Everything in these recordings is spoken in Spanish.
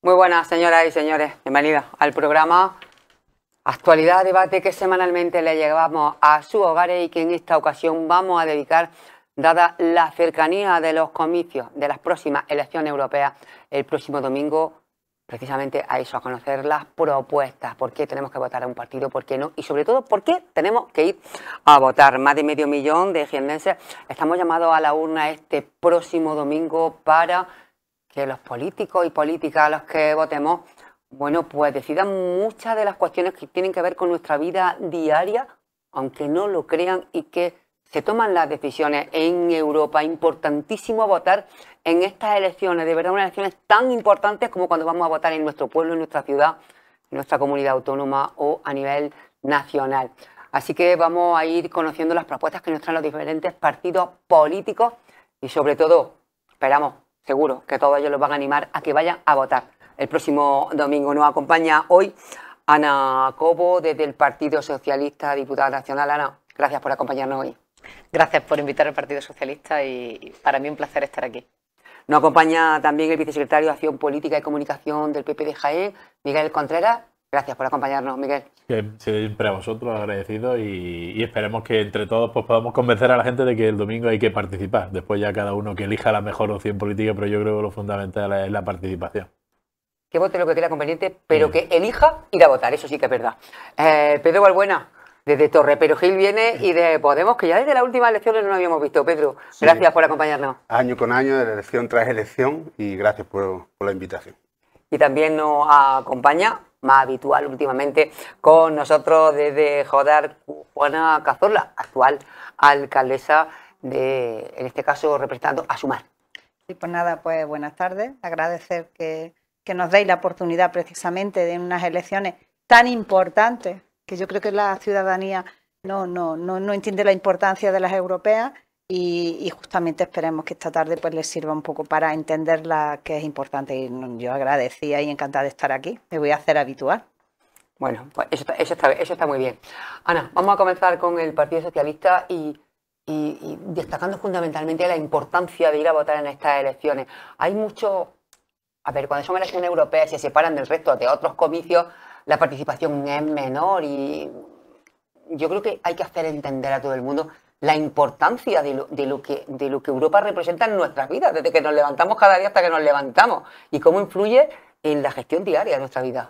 Muy buenas, señoras y señores. Bienvenidos al programa Actualidad Debate que semanalmente le llevamos a sus hogares y que en esta ocasión vamos a dedicar, dada la cercanía de los comicios de las próximas elecciones europeas el próximo domingo, precisamente a eso, a conocer las propuestas, por qué tenemos que votar a un partido, por qué no, y sobre todo, por qué tenemos que ir a votar. Más de medio millón de jiennenses estamos llamados a la urna este próximo domingo para que los políticos y políticas a los que votemos, bueno, pues decidan muchas de las cuestiones que tienen que ver con nuestra vida diaria, aunque no lo crean, y que se toman las decisiones en Europa. Importantísimo votar en estas elecciones, de verdad unas elecciones tan importantes como cuando vamos a votar en nuestro pueblo, en nuestra ciudad, en nuestra comunidad autónoma o a nivel nacional. Así que vamos a ir conociendo las propuestas que nos traen los diferentes partidos políticos y sobre todo, esperamos, seguro que todos ellos los van a animar a que vayan a votar el próximo domingo. Nos acompaña hoy Ana Cobo desde el Partido Socialista, diputada nacional. Ana, gracias por acompañarnos hoy. Gracias por invitar al Partido Socialista y para mí un placer estar aquí. Nos acompaña también el vicesecretario de Acción Política y Comunicación del PP de Jaén, Miguel Contreras. Gracias por acompañarnos, Miguel. Siempre a vosotros agradecido y esperemos que entre todos pues podamos convencer a la gente de que el domingo hay que participar. Después ya cada uno que elija la mejor opción política, pero yo creo que lo fundamental es la participación. Que vote lo que crea conveniente, pero que elija ir a votar, eso sí que es verdad. Pedro Balbuena, desde Torreperogil viene y de Podemos, que ya desde las últimas elecciones no lo habíamos visto. Pedro, sí, gracias por acompañarnos. Año con año, de elección tras elección, y gracias por la invitación. Y también nos acompaña, más habitual últimamente, con nosotros desde Jodar, Juana Cazorla, actual alcaldesa de, en este caso, representando a Sumar. Sí, pues nada, pues buenas tardes. Agradecer que nos deis la oportunidad precisamente de unas elecciones tan importantes, que yo creo que la ciudadanía no entiende la importancia de las europeas y justamente esperemos que esta tarde pues les sirva un poco para entenderla, que es importante. Y yo agradecida y encantada de estar aquí. Me voy a hacer habitual. Bueno, pues eso está muy bien. Ana, vamos a comenzar con el Partido Socialista y destacando fundamentalmente la importancia de ir a votar en estas elecciones. Hay mucho... A ver, cuando son elecciones europeas y se separan del resto de otros comicios, la participación es menor y yo creo que hay que hacer entender a todo el mundo la importancia de lo que Europa representa en nuestras vidas, desde que nos levantamos cada día hasta que nos levantamos, y cómo influye en la gestión diaria de nuestra vida.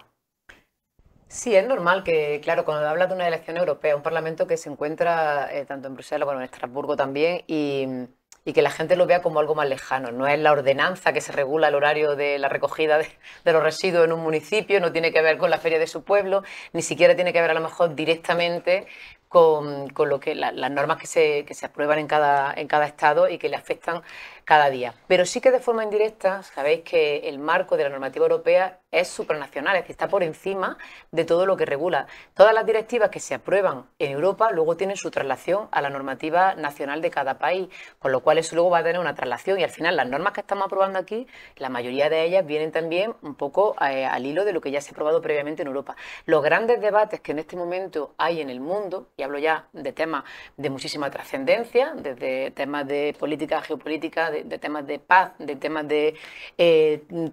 Sí, es normal que, claro, cuando hablas de una elección europea, un parlamento que se encuentra tanto en Bruselas como en Estrasburgo también, y que la gente lo vea como algo más lejano. No es la ordenanza que se regula el horario de la recogida de los residuos en un municipio, no tiene que ver con la feria de su pueblo, ni siquiera tiene que ver a lo mejor directamente con lo que las normas que se aprueban en cada estado y que le afectan cada día. Pero sí que de forma indirecta sabéis que el marco de la normativa europea es supranacional, es decir, está por encima de todo lo que regula. Todas las directivas que se aprueban en Europa luego tienen su traslación a la normativa nacional de cada país, con lo cual eso luego va a tener una traslación y al final las normas que estamos aprobando aquí, la mayoría de ellas vienen también un poco al hilo de lo que ya se ha aprobado previamente en Europa. Los grandes debates que en este momento hay en el mundo, y hablo ya de temas de muchísima trascendencia, desde temas de política, geopolítica, de temas de paz, de temas de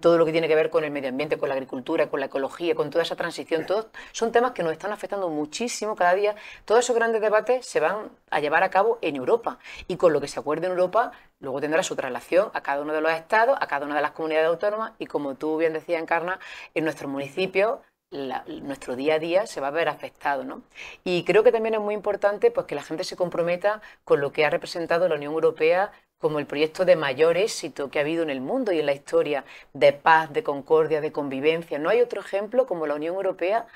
todo lo que tiene que ver con el medio ambiente, con la agricultura, con la ecología, con toda esa transición, todos son temas que nos están afectando muchísimo cada día. Todos esos grandes debates se van a llevar a cabo en Europa y con lo que se acuerde en Europa luego tendrá su traslación a cada uno de los estados, a cada una de las comunidades autónomas y, como tú bien decías, Encarna, en nuestros municipios nuestro día a día se va a ver afectado, ¿no? Y creo que también es muy importante pues, que la gente se comprometa con lo que ha representado la Unión Europea como el proyecto de mayor éxito que ha habido en el mundo y en la historia, de paz, de concordia, de convivencia. No hay otro ejemplo como la Unión Europea,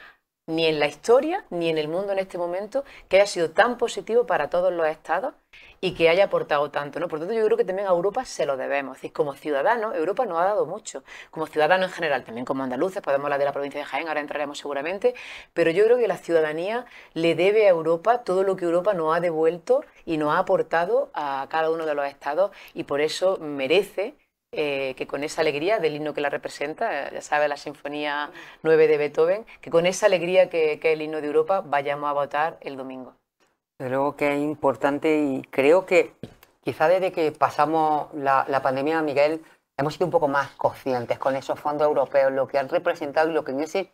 ni en la historia, ni en el mundo en este momento, que haya sido tan positivo para todos los estados y que haya aportado tanto, ¿no? Por lo tanto, yo creo que también a Europa se lo debemos. Es decir, como ciudadanos, Europa nos ha dado mucho. Como ciudadanos en general, también como andaluces, podemos hablar de la provincia de Jaén, ahora entraremos seguramente, pero yo creo que la ciudadanía le debe a Europa todo lo que Europa nos ha devuelto y nos ha aportado a cada uno de los estados y por eso merece que con esa alegría del himno que la representa, ya sabe, la Sinfonía 9 de Beethoven, que con esa alegría que es el himno de Europa vayamos a votar el domingo. Desde luego que es importante y creo que quizá desde que pasamos la pandemia, Miguel, hemos sido un poco más conscientes con esos fondos europeos, lo que han representado y lo que en ese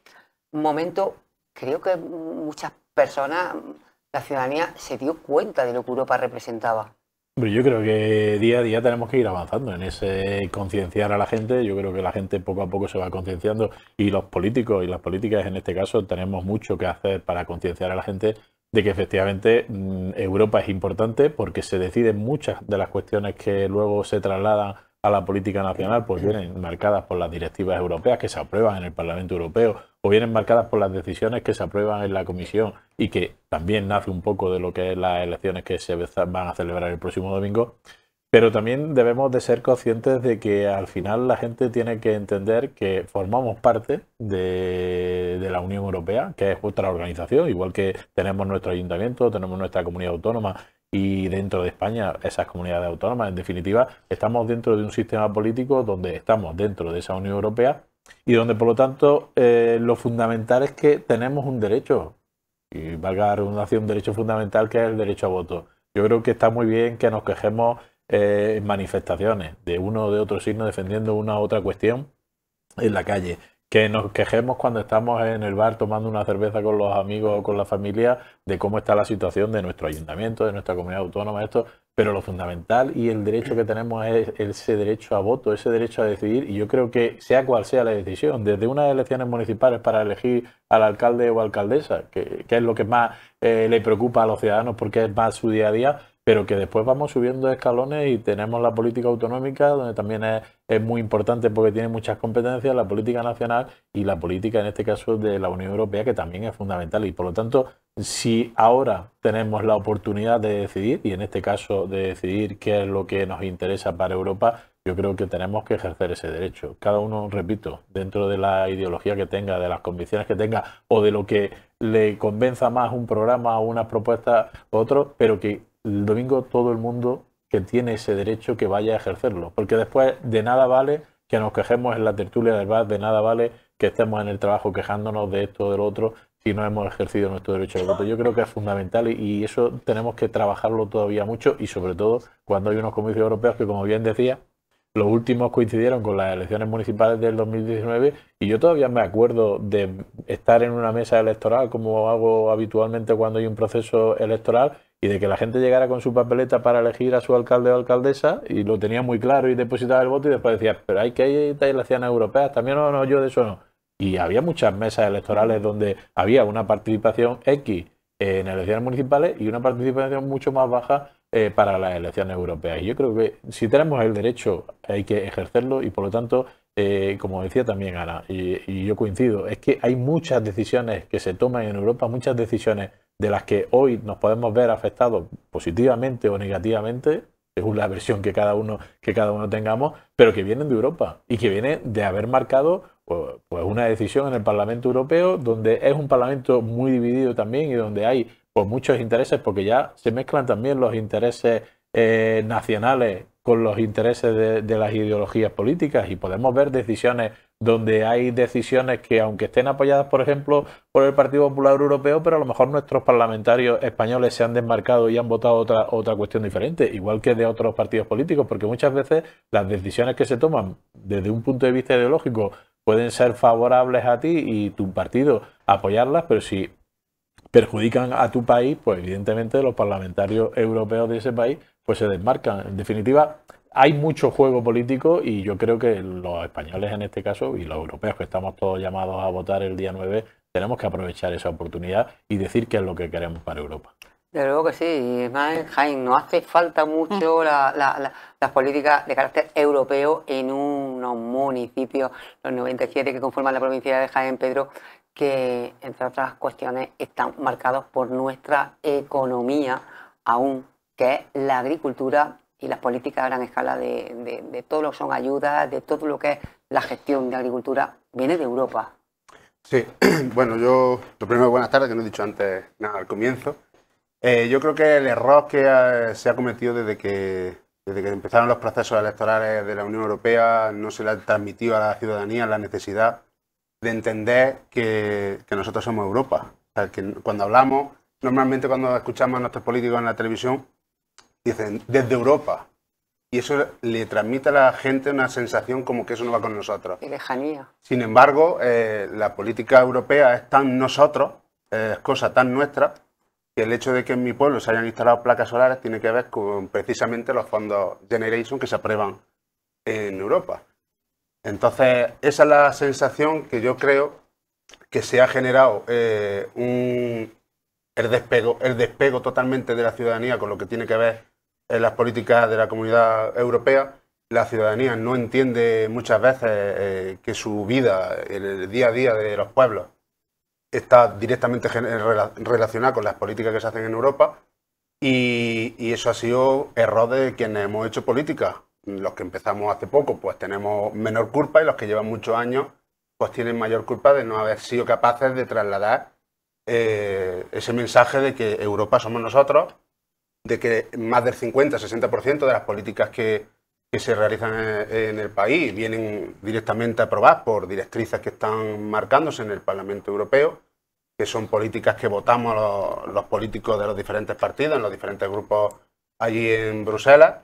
momento creo que muchas personas, la ciudadanía, se dio cuenta de lo que Europa representaba. Hombre, yo creo que día a día tenemos que ir avanzando en ese concienciar a la gente. Yo creo que la gente poco a poco se va concienciando y los políticos y las políticas en este caso tenemos mucho que hacer para concienciar a la gente de que efectivamente Europa es importante porque se deciden muchas de las cuestiones que luego se trasladan a la política nacional, pues vienen marcadas por las directivas europeas que se aprueban en el Parlamento Europeo o vienen marcadas por las decisiones que se aprueban en la Comisión y que también nace un poco de lo que es las elecciones que se van a celebrar el próximo domingo. Pero también debemos de ser conscientes de que al final la gente tiene que entender que formamos parte de la Unión Europea, que es otra organización, igual que tenemos nuestro ayuntamiento, tenemos nuestra comunidad autónoma y dentro de España esas comunidades autónomas. En definitiva, estamos dentro de un sistema político donde estamos dentro de esa Unión Europea y donde por lo tanto lo fundamental es que tenemos un derecho, y valga la redundancia, un derecho fundamental que es el derecho a voto. Yo creo que está muy bien que nos quejemos en manifestaciones de uno o de otro signo defendiendo una u otra cuestión en la calle, que nos quejemos cuando estamos en el bar tomando una cerveza con los amigos o con la familia de cómo está la situación de nuestro ayuntamiento, de nuestra comunidad autónoma, esto, pero lo fundamental y el derecho que tenemos es ese derecho a voto, ese derecho a decidir, y yo creo que sea cual sea la decisión, desde unas elecciones municipales para elegir al alcalde o alcaldesa, que es lo que más le preocupa a los ciudadanos porque es más su día a día, pero que después vamos subiendo escalones y tenemos la política autonómica, donde también es muy importante porque tiene muchas competencias, la política nacional y la política, en este caso, de la Unión Europea, que también es fundamental. Y por lo tanto, si ahora tenemos la oportunidad de decidir, y en este caso de decidir qué es lo que nos interesa para Europa, yo creo que tenemos que ejercer ese derecho. Cada uno, repito, dentro de la ideología que tenga, de las convicciones que tenga o de lo que le convenza más un programa o una propuesta u otro, pero que el domingo todo el mundo que tiene ese derecho que vaya a ejercerlo, porque después de nada vale que nos quejemos en la tertulia del bar, de nada vale que estemos en el trabajo quejándonos de esto o de lo otro si no hemos ejercido nuestro derecho de voto. Yo creo que es fundamental y eso tenemos que trabajarlo todavía mucho y sobre todo cuando hay unos comicios europeos que, como bien decía, los últimos coincidieron con las elecciones municipales del 2019 y yo todavía me acuerdo de estar en una mesa electoral como hago habitualmente cuando hay un proceso electoral y de que la gente llegara con su papeleta para elegir a su alcalde o alcaldesa y lo tenía muy claro y depositaba el voto y después decía, pero hay que ir a elecciones europeas, también no, yo de eso no. Y había muchas mesas electorales donde había una participación X en elecciones municipales y una participación mucho más baja para las elecciones europeas. Y yo creo que si tenemos el derecho hay que ejercerlo y por lo tanto, como decía también Ana, y yo coincido, es que hay muchas decisiones que se toman en Europa, muchas decisiones de las que hoy nos podemos ver afectados positivamente o negativamente, según la versión que cada uno tengamos, pero que vienen de Europa y que vienen de haber marcado pues una decisión en el Parlamento Europeo, donde es un Parlamento muy dividido también y donde hay pues muchos intereses, porque ya se mezclan también los intereses nacionales con los intereses de las ideologías políticas y podemos ver decisiones donde hay decisiones que, aunque estén apoyadas, por ejemplo, por el Partido Popular Europeo, pero a lo mejor nuestros parlamentarios españoles se han desmarcado y han votado otra cuestión diferente, igual que de otros partidos políticos, porque muchas veces las decisiones que se toman desde un punto de vista ideológico pueden ser favorables a ti y tu partido apoyarlas, pero si perjudican a tu país, pues evidentemente los parlamentarios europeos de ese país pues se desmarcan. En definitiva, hay mucho juego político y yo creo que los españoles en este caso y los europeos que estamos todos llamados a votar el día 9 tenemos que aprovechar esa oportunidad y decir qué es lo que queremos para Europa. Desde luego que sí, y más Jaén, nos hace falta mucho las políticas de carácter europeo en unos municipios, los 97 que conforman la provincia de Jaén, Pedro, que entre otras cuestiones están marcados por nuestra economía aún, que es la agricultura y las políticas a gran escala de todo lo que son ayudas, de todo lo que es la gestión de agricultura, viene de Europa. Sí, bueno, yo, lo primero, buenas tardes, que no he dicho antes nada al comienzo. Yo creo que el error que se ha cometido desde que empezaron los procesos electorales de la Unión Europea no se le ha transmitido a la ciudadanía la necesidad de entender que nosotros somos Europa. O sea, que cuando hablamos, normalmente cuando escuchamos a nuestros políticos en la televisión, dicen desde Europa. y eso le transmite a la gente una sensación como que eso no va con nosotros. De lejanía. Sin embargo, la política europea es tan nosotros, es cosa tan nuestra, que el hecho de que en mi pueblo se hayan instalado placas solares tiene que ver con precisamente los fondos Generation que se aprueban en Europa. Entonces, esa es la sensación que yo creo que se ha generado el despego totalmente de la ciudadanía con lo que tiene que ver en las políticas de la Comunidad Europea. La ciudadanía no entiende muchas veces que su vida, el día a día de los pueblos, está directamente relacionada con las políticas que se hacen en Europa y eso ha sido error de quienes hemos hecho política. Los que empezamos hace poco pues tenemos menor culpa y los que llevan muchos años pues tienen mayor culpa de no haber sido capaces de trasladar ese mensaje de que Europa somos nosotros, de que más del 50-60% de las políticas que se realizan en el país vienen directamente aprobadas por directrices que están marcándose en el Parlamento Europeo, que son políticas que votamos los políticos de los diferentes partidos, en los diferentes grupos allí en Bruselas,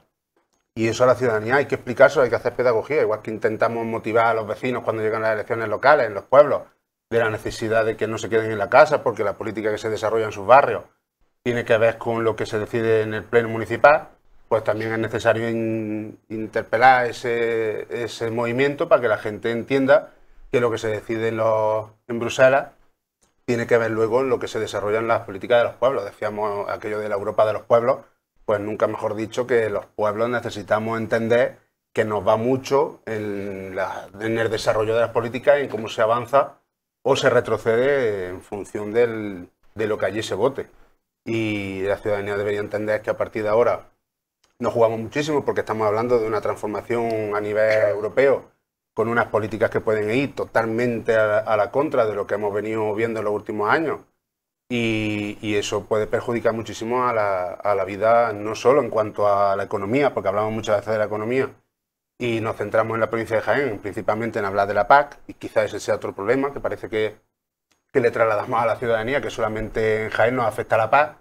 y eso a la ciudadanía hay que explicárselo, hay que hacer pedagogía, igual que intentamos motivar a los vecinos cuando llegan las elecciones locales en los pueblos, de la necesidad de que no se queden en la casa, porque la política que se desarrolla en sus barrios tiene que ver con lo que se decide en el pleno municipal. Pues también es necesario interpelar ese movimiento para que la gente entienda que lo que se decide en Bruselas tiene que ver luego en lo que se desarrolla en las políticas de los pueblos. Decíamos aquello de la Europa de los pueblos, pues nunca mejor dicho que los pueblos necesitamos entender que nos va mucho en el desarrollo de las políticas, en cómo se avanza o se retrocede en función de lo que allí se vote. Y la ciudadanía debería entender que a partir de ahora nos jugamos muchísimo porque estamos hablando de una transformación a nivel europeo con unas políticas que pueden ir totalmente a la contra de lo que hemos venido viendo en los últimos años. Y eso puede perjudicar muchísimo a la vida, no solo en cuanto a la economía, porque hablamos muchas veces de la economía y nos centramos en la provincia de Jaén, principalmente en hablar de la PAC, y quizás ese sea otro problema, que parece que le trasladamos a la ciudadanía, que solamente en Jaén nos afecta la PAC,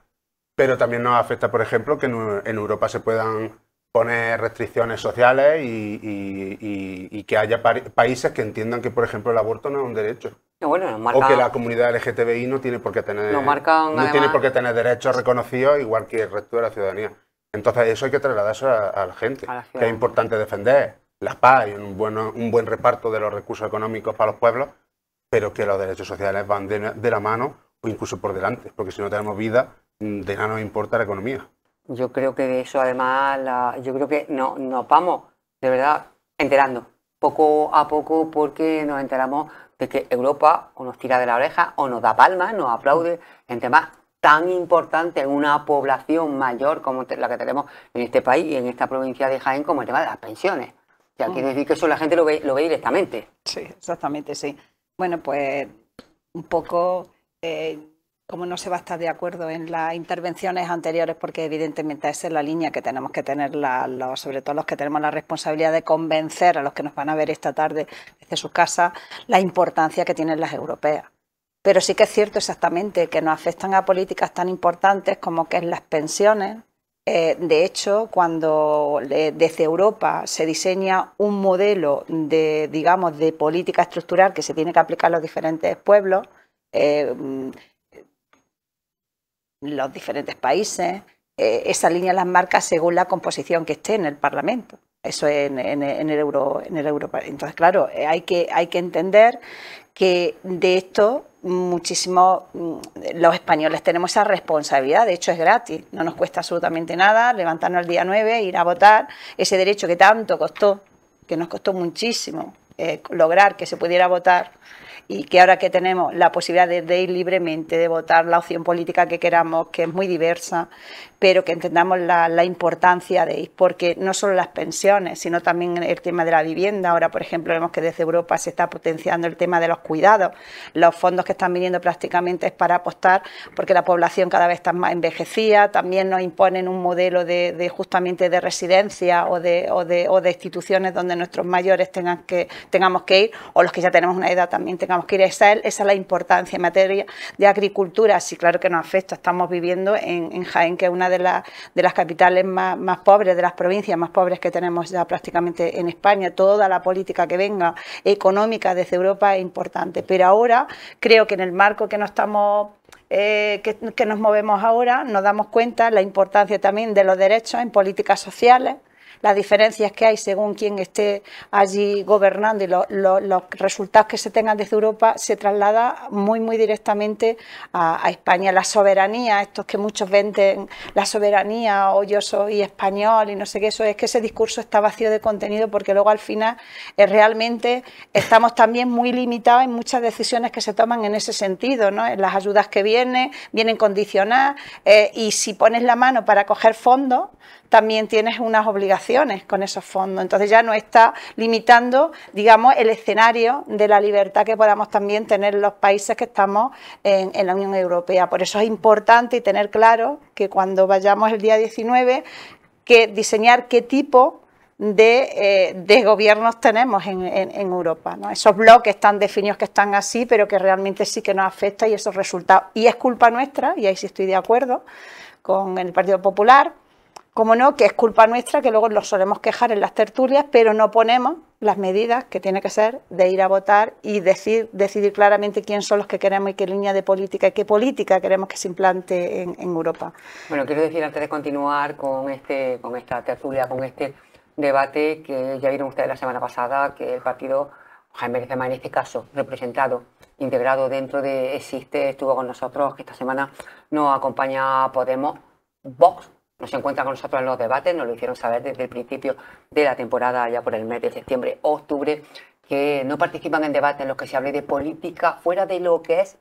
pero también nos afecta, por ejemplo, que en Europa se puedan poner restricciones sociales y que haya países que entiendan que, por ejemplo, el aborto no es un derecho. Bueno, o que la comunidad LGTBI no tiene por qué tener, tiene por qué tener derechos reconocidos igual que el resto de la ciudadanía. Entonces eso hay que trasladarse a la gente, que es importante defender la paz y un buen reparto de los recursos económicos para los pueblos, pero que los derechos sociales van de la mano o incluso por delante, porque si no tenemos vida, de nada nos importa la economía. Yo creo que de eso además, yo creo que nos vamos de verdad enterando poco a poco, porque nos enteramos de que Europa o nos tira de la oreja o nos da palmas, nos aplaude en temas tan importantes, una población mayor como la que tenemos en este país y en esta provincia de Jaén, como el tema de las pensiones. Ya quiere decir que eso la gente lo ve directamente. Sí, exactamente, sí. Bueno, pues un poco como no se va a estar de acuerdo en las intervenciones anteriores, porque evidentemente esa es la línea que tenemos que tener, sobre todo los que tenemos la responsabilidad de convencer a los que nos van a ver esta tarde desde sus casas la importancia que tienen las europeas. Pero sí que es cierto exactamente que nos afectan a políticas tan importantes como que es las pensiones. De hecho, cuando desde Europa se diseña un modelo de, digamos, de política estructural que se tiene que aplicar a los diferentes pueblos, los diferentes países, esa línea las marca según la composición que esté en el Parlamento. Eso es en el Europa. Entonces, claro, hay que entender que de esto muchísimos los españoles tenemos esa responsabilidad. De hecho, es gratis, no nos cuesta absolutamente nada levantarnos el día 9, ir a votar, ese derecho que tanto costó, que nos costó muchísimo lograr que se pudiera votar, y que ahora que tenemos la posibilidad de ir libremente, de votar la opción política que queramos, que es muy diversa, pero que entendamos la importancia de ir, porque no solo las pensiones, sino también el tema de la vivienda. Ahora, por ejemplo, vemos que desde Europa se está potenciando el tema de los cuidados. Los fondos que están viniendo prácticamente es para apostar, porque la población cada vez está más envejecida. También nos imponen un modelo justamente de residencia o de instituciones donde nuestros mayores tengamos que ir, o los que ya tenemos una edad también tengamos tenemos que ir. Esa es la importancia en materia de agricultura. Sí, claro que nos afecta. Estamos viviendo en Jaén, que es una de las capitales más pobres, de las provincias más pobres que tenemos ya prácticamente en España. Toda la política que venga económica desde Europa es importante. Pero ahora creo que en el marco que nos movemos ahora, nos damos cuenta la importancia también de los derechos en políticas sociales, las diferencias que hay según quien esté allí gobernando y los resultados que se tengan desde Europa se traslada muy directamente a España. La soberanía, estos que muchos venden la soberanía o yo soy español y no sé qué, eso es que ese discurso está vacío de contenido, porque luego al final realmente estamos también muy limitados en muchas decisiones que se toman en ese sentido, ¿no? En las ayudas que vienen condicionadas, y si pones la mano para coger fondos, también tienes unas obligaciones con esos fondos. Entonces ya no está limitando, digamos, el escenario de la libertad que podamos también tener los países que estamos en la Unión Europea. Por eso es importante tener claro que cuando vayamos el día 19, que diseñar qué tipo de gobiernos tenemos en Europa, ¿no? Esos bloques tan definidos que están así, pero que realmente sí que nos afecta, y esos resultados. Y es culpa nuestra, y ahí sí estoy de acuerdo con el Partido Popular, como no, que es culpa nuestra, que luego nos solemos quejar en las tertulias, pero no ponemos las medidas que tiene que ser de ir a votar y decidir claramente quién son los que queremos y qué línea de política y qué política queremos que se implante en Europa. Bueno, quiero decir, antes de continuar con esta tertulia, con este debate, que ya vieron ustedes la semana pasada, que el partido Jaime Benzema, en este caso representado, integrado dentro de Existe, estuvo con nosotros, que esta semana nos acompaña Podemos. Vox no se encuentra con nosotros en los debates, nos lo hicieron saber desde el principio de la temporada, ya por el mes de septiembre, octubre, que no participan en debates en los que se hable de política fuera de lo que es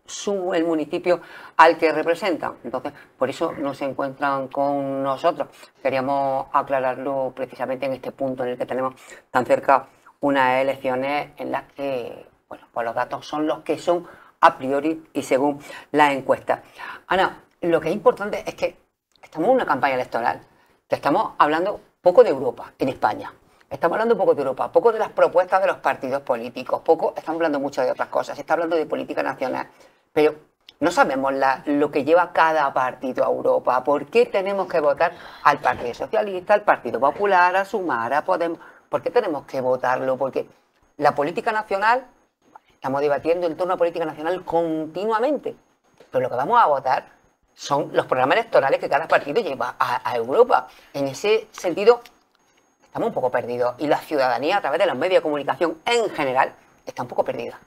el municipio al que representan. Entonces, por eso no se encuentran con nosotros. Queríamos aclararlo precisamente en este punto en el que tenemos tan cerca unas elecciones en las que, bueno, pues los datos son los que son a priori y según las encuestas. Ana, lo que es importante es que estamos en una campaña electoral, que estamos hablando poco de Europa en España. Estamos hablando poco de Europa, poco de las propuestas de los partidos políticos, estamos hablando mucho de otras cosas, se está hablando de política nacional, pero no sabemos lo que lleva cada partido a Europa. ¿Por qué tenemos que votar al Partido Socialista, al Partido Popular, a Sumar, a Podemos? ¿Por qué tenemos que votarlo? Porque la política nacional, estamos debatiendo en torno a política nacional continuamente, pero lo que vamos a votar son los programas electorales que cada partido lleva a Europa. En ese sentido, estamos un poco perdidos, y la ciudadanía, a través de los medios de comunicación en general, está un poco perdida.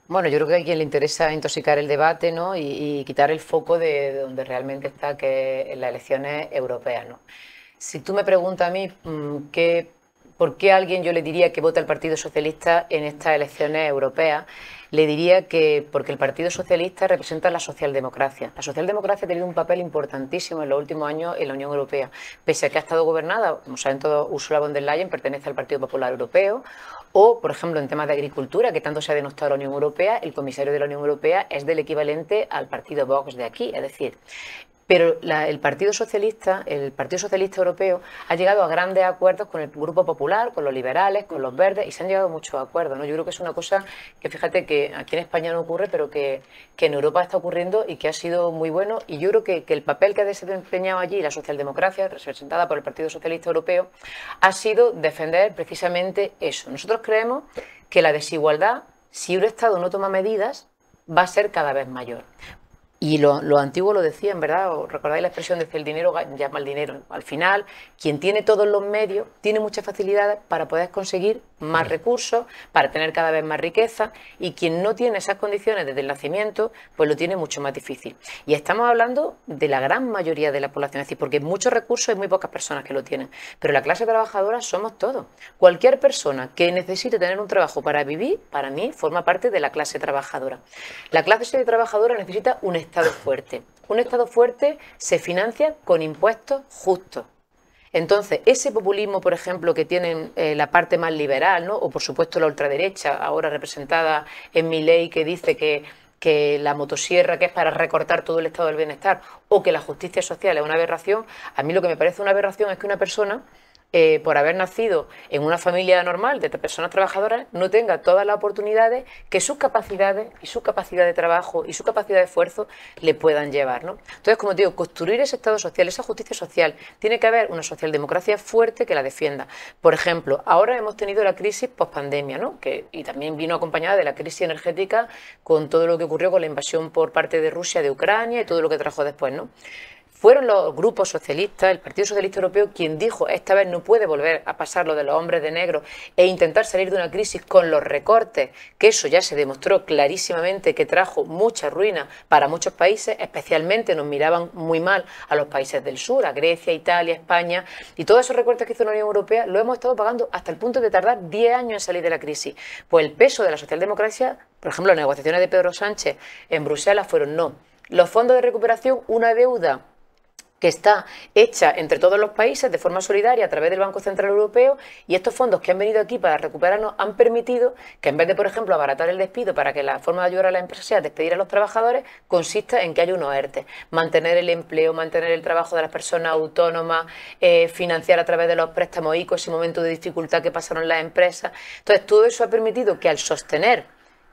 Bueno, yo creo que a quien le interesa intoxicar el debate, ¿no? y quitar el foco de donde realmente está, que en las elecciones europeas, ¿no? Si tú me preguntas a mí por qué a alguien yo le diría que vote al Partido Socialista en estas elecciones europeas, le diría que porque el Partido Socialista representa la socialdemocracia. La socialdemocracia ha tenido un papel importantísimo en los últimos años en la Unión Europea. Pese a que ha estado gobernada, como saben todos, Ursula von der Leyen pertenece al Partido Popular Europeo, o, por ejemplo, en temas de agricultura, que tanto se ha denostado a la Unión Europea, el comisario de la Unión Europea es del equivalente al partido Vox de aquí, es decir, pero el Partido Socialista Europeo ha llegado a grandes acuerdos con el Grupo Popular, con los liberales, con los verdes, y se han llegado a muchos acuerdos, ¿no? Yo creo que es una cosa que, fíjate, que aquí en España no ocurre, pero que en Europa está ocurriendo y que ha sido muy bueno. Y yo creo que el papel que ha desempeñado allí la socialdemocracia, representada por el Partido Socialista Europeo, ha sido defender precisamente eso. Nosotros creemos que la desigualdad, si un Estado no toma medidas, va a ser cada vez mayor. Y los antiguos lo decían, ¿verdad? ¿Os recordáis la expresión de que el dinero llama al dinero? Al final, quien tiene todos los medios tiene muchas facilidades para poder conseguir más recursos, para tener cada vez más riqueza, y quien no tiene esas condiciones desde el nacimiento, pues lo tiene mucho más difícil. Y estamos hablando de la gran mayoría de la población, es decir, porque muchos recursos hay muy pocas personas que lo tienen, pero la clase trabajadora somos todos. Cualquier persona que necesite tener un trabajo para vivir, para mí, forma parte de la clase trabajadora. La clase trabajadora necesita un Estado fuerte. Un Estado fuerte se financia con impuestos justos. Entonces, ese populismo, por ejemplo, que tienen la parte más liberal, ¿no? O por supuesto la ultraderecha, ahora representada en Milei, que dice que la motosierra, que es para recortar todo el estado del bienestar, o que la justicia social es una aberración, a mí lo que me parece una aberración es que una persona por haber nacido en una familia normal de personas trabajadoras, no tenga todas las oportunidades que sus capacidades y su capacidad de trabajo y su capacidad de esfuerzo le puedan llevar, ¿no? Entonces, como te digo, construir ese Estado social, esa justicia social, tiene que haber una socialdemocracia fuerte que la defienda. Por ejemplo, ahora hemos tenido la crisis pospandemia, ¿no? Y también vino acompañada de la crisis energética con todo lo que ocurrió con la invasión por parte de Rusia de Ucrania y todo lo que trajo después, ¿no? Fueron los grupos socialistas, el Partido Socialista Europeo, quien dijo esta vez no puede volver a pasar lo de los hombres de negro e intentar salir de una crisis con los recortes, que eso ya se demostró clarísimamente que trajo mucha ruina para muchos países, especialmente nos miraban muy mal a los países del sur, a Grecia, Italia, España, y todos esos recortes que hizo la Unión Europea lo hemos estado pagando hasta el punto de tardar 10 años en salir de la crisis. Pues el peso de la socialdemocracia, por ejemplo, las negociaciones de Pedro Sánchez en Bruselas fueron no. Los fondos de recuperación, una deuda que está hecha entre todos los países de forma solidaria a través del Banco Central Europeo, y estos fondos que han venido aquí para recuperarnos han permitido que, en vez de, por ejemplo, abaratar el despido para que la forma de ayudar a la empresa sea despedir a los trabajadores, consista en que haya unos ERTE, mantener el empleo, mantener el trabajo de las personas autónomas, financiar a través de los préstamos ICO ese momento de dificultad que pasaron las empresas. Entonces, todo eso ha permitido que, al sostener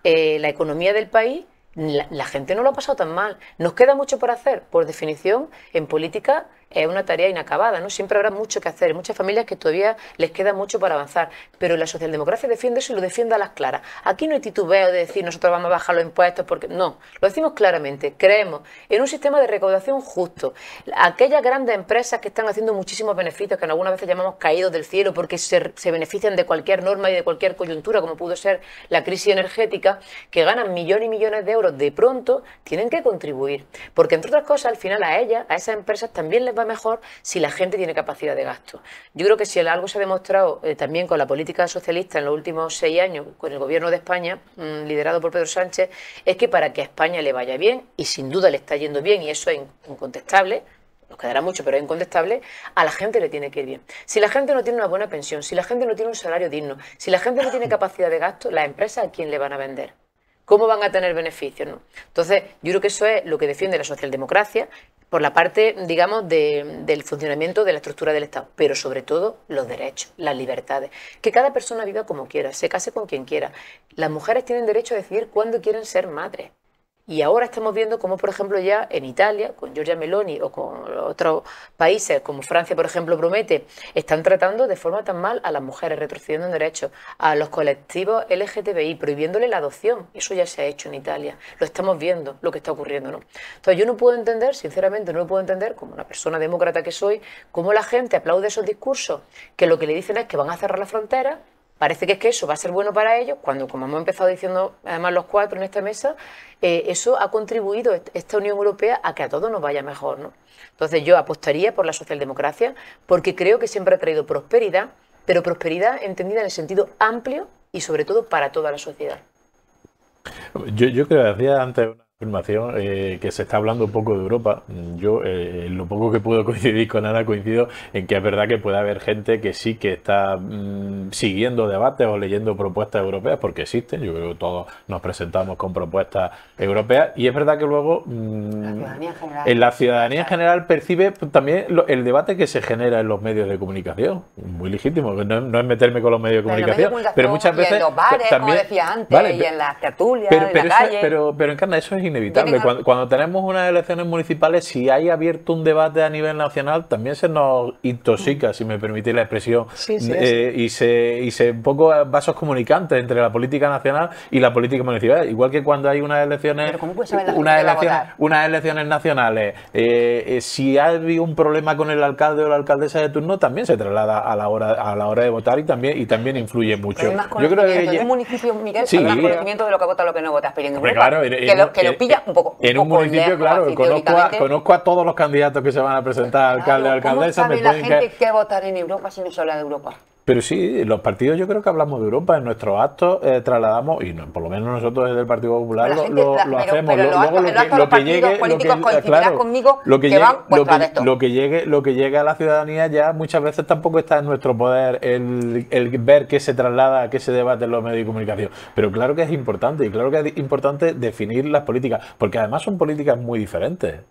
la economía del país, la gente no lo ha pasado tan mal. ¿Nos queda mucho por hacer? Por definición, en política es una tarea inacabada, ¿no? Siempre habrá mucho que hacer. Hay muchas familias que todavía les queda mucho para avanzar, pero la socialdemocracia defiende eso y lo defiende a las claras. Aquí no hay titubeo de decir nosotros vamos a bajar los impuestos porque no, lo decimos claramente. Creemos en un sistema de recaudación justo. Aquellas grandes empresas que están haciendo muchísimos beneficios, que en algunas veces llamamos caídos del cielo porque se benefician de cualquier norma y de cualquier coyuntura, como pudo ser la crisis energética, que ganan millones y millones de euros de pronto, tienen que contribuir, porque entre otras cosas al final a ellas, a esas empresas también les va mejor si la gente tiene capacidad de gasto. Yo creo que si algo se ha demostrado también con la política socialista en los últimos 6 años, con el gobierno de España, liderado por Pedro Sánchez, es que para que a España le vaya bien, y sin duda le está yendo bien, y eso es incontestable, nos quedará mucho, pero es incontestable, a la gente le tiene que ir bien. Si la gente no tiene una buena pensión, si la gente no tiene un salario digno, si la gente no tiene capacidad de gasto, las empresas, ¿a quién le van a vender? ¿Cómo van a tener beneficios, no? Entonces, yo creo que eso es lo que defiende la socialdemocracia por la parte, digamos, del funcionamiento de la estructura del Estado, pero sobre todo los derechos, las libertades. Que cada persona viva como quiera, se case con quien quiera. Las mujeres tienen derecho a decidir cuándo quieren ser madres. Y ahora estamos viendo cómo, por ejemplo, ya en Italia, con Giorgia Meloni o con otros países, como Francia, por ejemplo, promete, están tratando de forma tan mal a las mujeres, retrocediendo en derechos, a los colectivos LGTBI, prohibiéndole la adopción. Eso ya se ha hecho en Italia. Lo estamos viendo, lo que está ocurriendo, ¿no? Entonces, yo no puedo entender, sinceramente, no lo puedo entender, como una persona demócrata que soy, cómo la gente aplaude esos discursos que lo que le dicen es que van a cerrar la frontera. Parece que es que eso va a ser bueno para ellos, cuando, como hemos empezado diciendo además los cuatro en esta mesa, eso ha contribuido, esta Unión Europea, a que a todos nos vaya mejor, ¿no? Entonces yo apostaría por la socialdemocracia porque creo que siempre ha traído prosperidad, pero prosperidad entendida en el sentido amplio y sobre todo para toda la sociedad. Yo creo que decía antes una afirmación que se está hablando un poco de Europa. Yo, lo poco que puedo coincidir con Ana, coincido en que es verdad que puede haber gente que sí que está siguiendo debates o leyendo propuestas europeas, porque existen. Yo creo que todos nos presentamos con propuestas europeas, y es verdad que luego en la ciudadanía en general percibe también el debate que se genera en los medios de comunicación. Muy legítimo, no es meterme con los medios de comunicación, pero muchas veces en los bares, también, como decía antes, vale, y en las tertulias, en la calle. Pero Encarna, eso es inevitable. Cuando tenemos unas elecciones municipales, si hay abierto un debate a nivel nacional, también se nos intoxica, si me permitís la expresión, y se un poco vasos comunicantes entre la política nacional y la política municipal. Igual que cuando hay unas elecciones, unas elecciones nacionales, si hay un problema con el alcalde o la alcaldesa de turno, también se traslada a la hora de votar y también influye mucho. Yo creo que en un municipio, Miguel, hay más conocimiento de lo que vota, lo que no vota, pero en Europa, claro, que lo pilla un poco. En un municipio, claro, conozco a todos los candidatos que se van a presentar, alcalde o alcaldesa. ¿Cómo sabe la gente que votar en Europa si no se habla de Europa? Pero sí, los partidos, yo creo que hablamos de Europa, en nuestros actos trasladamos, y por lo menos nosotros desde el Partido Popular lo hacemos. Luego lo que llegue, lo que llegue a la ciudadanía ya muchas veces tampoco está en nuestro poder el ver qué se traslada, qué se debate en los medios de comunicación. Pero claro que es importante, y claro que es importante definir las políticas, porque además son políticas muy diferentes.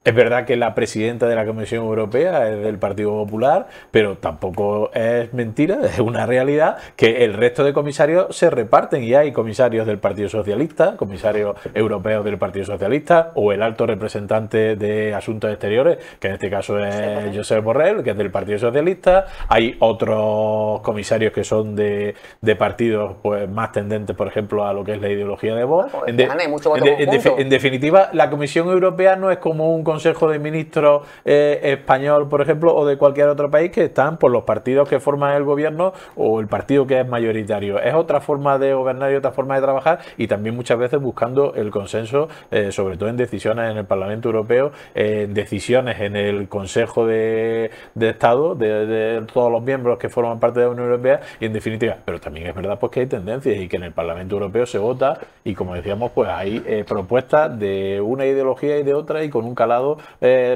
Es verdad que la presidenta de la Comisión Europea es del Partido Popular, pero tampoco es mentira, es una realidad que el resto de comisarios se reparten y hay comisarios del Partido Socialista, comisarios europeos del Partido Socialista, o el alto representante de Asuntos Exteriores, que en este caso es Josep Borrell, que es del Partido Socialista. Hay otros comisarios que son de partidos pues más tendentes, por ejemplo, a lo que es la ideología de Vox. En definitiva, la Comisión Europea no es como un Consejo de Ministros español, por ejemplo, o de cualquier otro país, que están por los partidos que forman el gobierno o el partido que es mayoritario. Es otra forma de gobernar y otra forma de trabajar, y también muchas veces buscando el consenso, sobre todo en decisiones en el Parlamento Europeo, en decisiones en el Consejo de Estado, de todos los miembros que forman parte de la Unión Europea, y en definitiva, pero también es verdad pues que hay tendencias y que en el Parlamento Europeo se vota, y como decíamos, pues hay propuestas de una ideología y de otra, y con un calado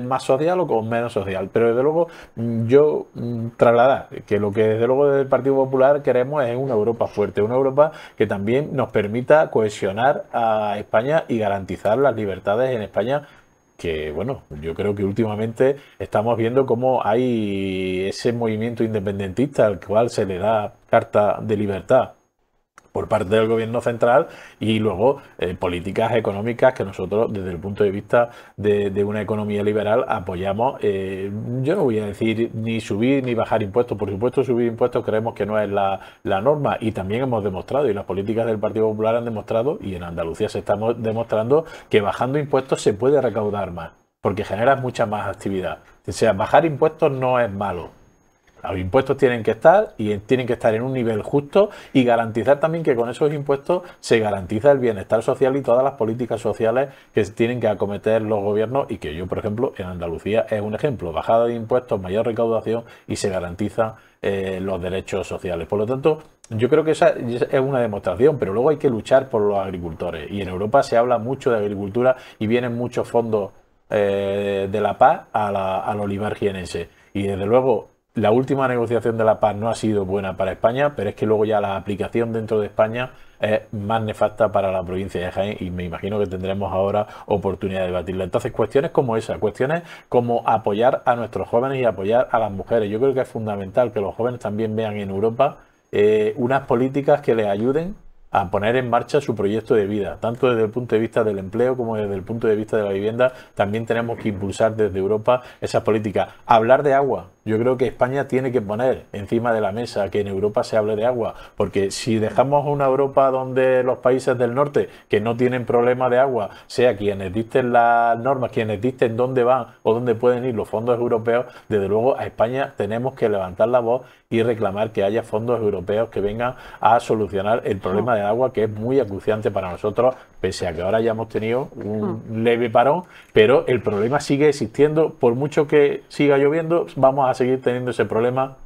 más social o con menos social. Pero desde luego yo trasladar que lo que desde luego desde el Partido Popular queremos es una Europa fuerte, una Europa que también nos permita cohesionar a España y garantizar las libertades en España, que bueno, yo creo que últimamente estamos viendo cómo hay ese movimiento independentista al cual se le da carta de libertad por parte del gobierno central, y luego políticas económicas que nosotros desde el punto de vista de una economía liberal apoyamos. Yo no voy a decir ni subir ni bajar impuestos, por supuesto subir impuestos creemos que no es la norma, y también hemos demostrado, y las políticas del Partido Popular han demostrado, y en Andalucía se está demostrando, que bajando impuestos se puede recaudar más, porque genera mucha más actividad. O sea, bajar impuestos no es malo. Los impuestos tienen que estar, y tienen que estar en un nivel justo, y garantizar también que con esos impuestos se garantiza el bienestar social y todas las políticas sociales que tienen que acometer los gobiernos, y que yo, por ejemplo, en Andalucía es un ejemplo: bajada de impuestos, mayor recaudación, y se garantizan los derechos sociales. Por lo tanto, yo creo que esa es una demostración, pero luego hay que luchar por los agricultores, y en Europa se habla mucho de agricultura y vienen muchos fondos de la PAC al olivar jienense, y desde luego la última negociación de la paz no ha sido buena para España, pero es que luego ya la aplicación dentro de España es más nefasta para la provincia de Jaén, y me imagino que tendremos ahora oportunidad de debatirla. Entonces, cuestiones como esa, cuestiones como apoyar a nuestros jóvenes y apoyar a las mujeres. Yo creo que es fundamental que los jóvenes también vean en Europa unas políticas que les ayuden a poner en marcha su proyecto de vida, tanto desde el punto de vista del empleo como desde el punto de vista de la vivienda. También tenemos que impulsar desde Europa esas políticas. Hablar de agua. Yo creo que España tiene que poner encima de la mesa que en Europa se hable de agua, porque si dejamos una Europa donde los países del norte que no tienen problema de agua, sea quienes dicten las normas, quienes dicten dónde van o dónde pueden ir los fondos europeos, desde luego a España tenemos que levantar la voz y reclamar que haya fondos europeos que vengan a solucionar el problema de agua, que es muy acuciante para nosotros, pese a que ahora ya hemos tenido un leve parón, pero el problema sigue existiendo. Por mucho que siga lloviendo, vamos a seguir teniendo ese problema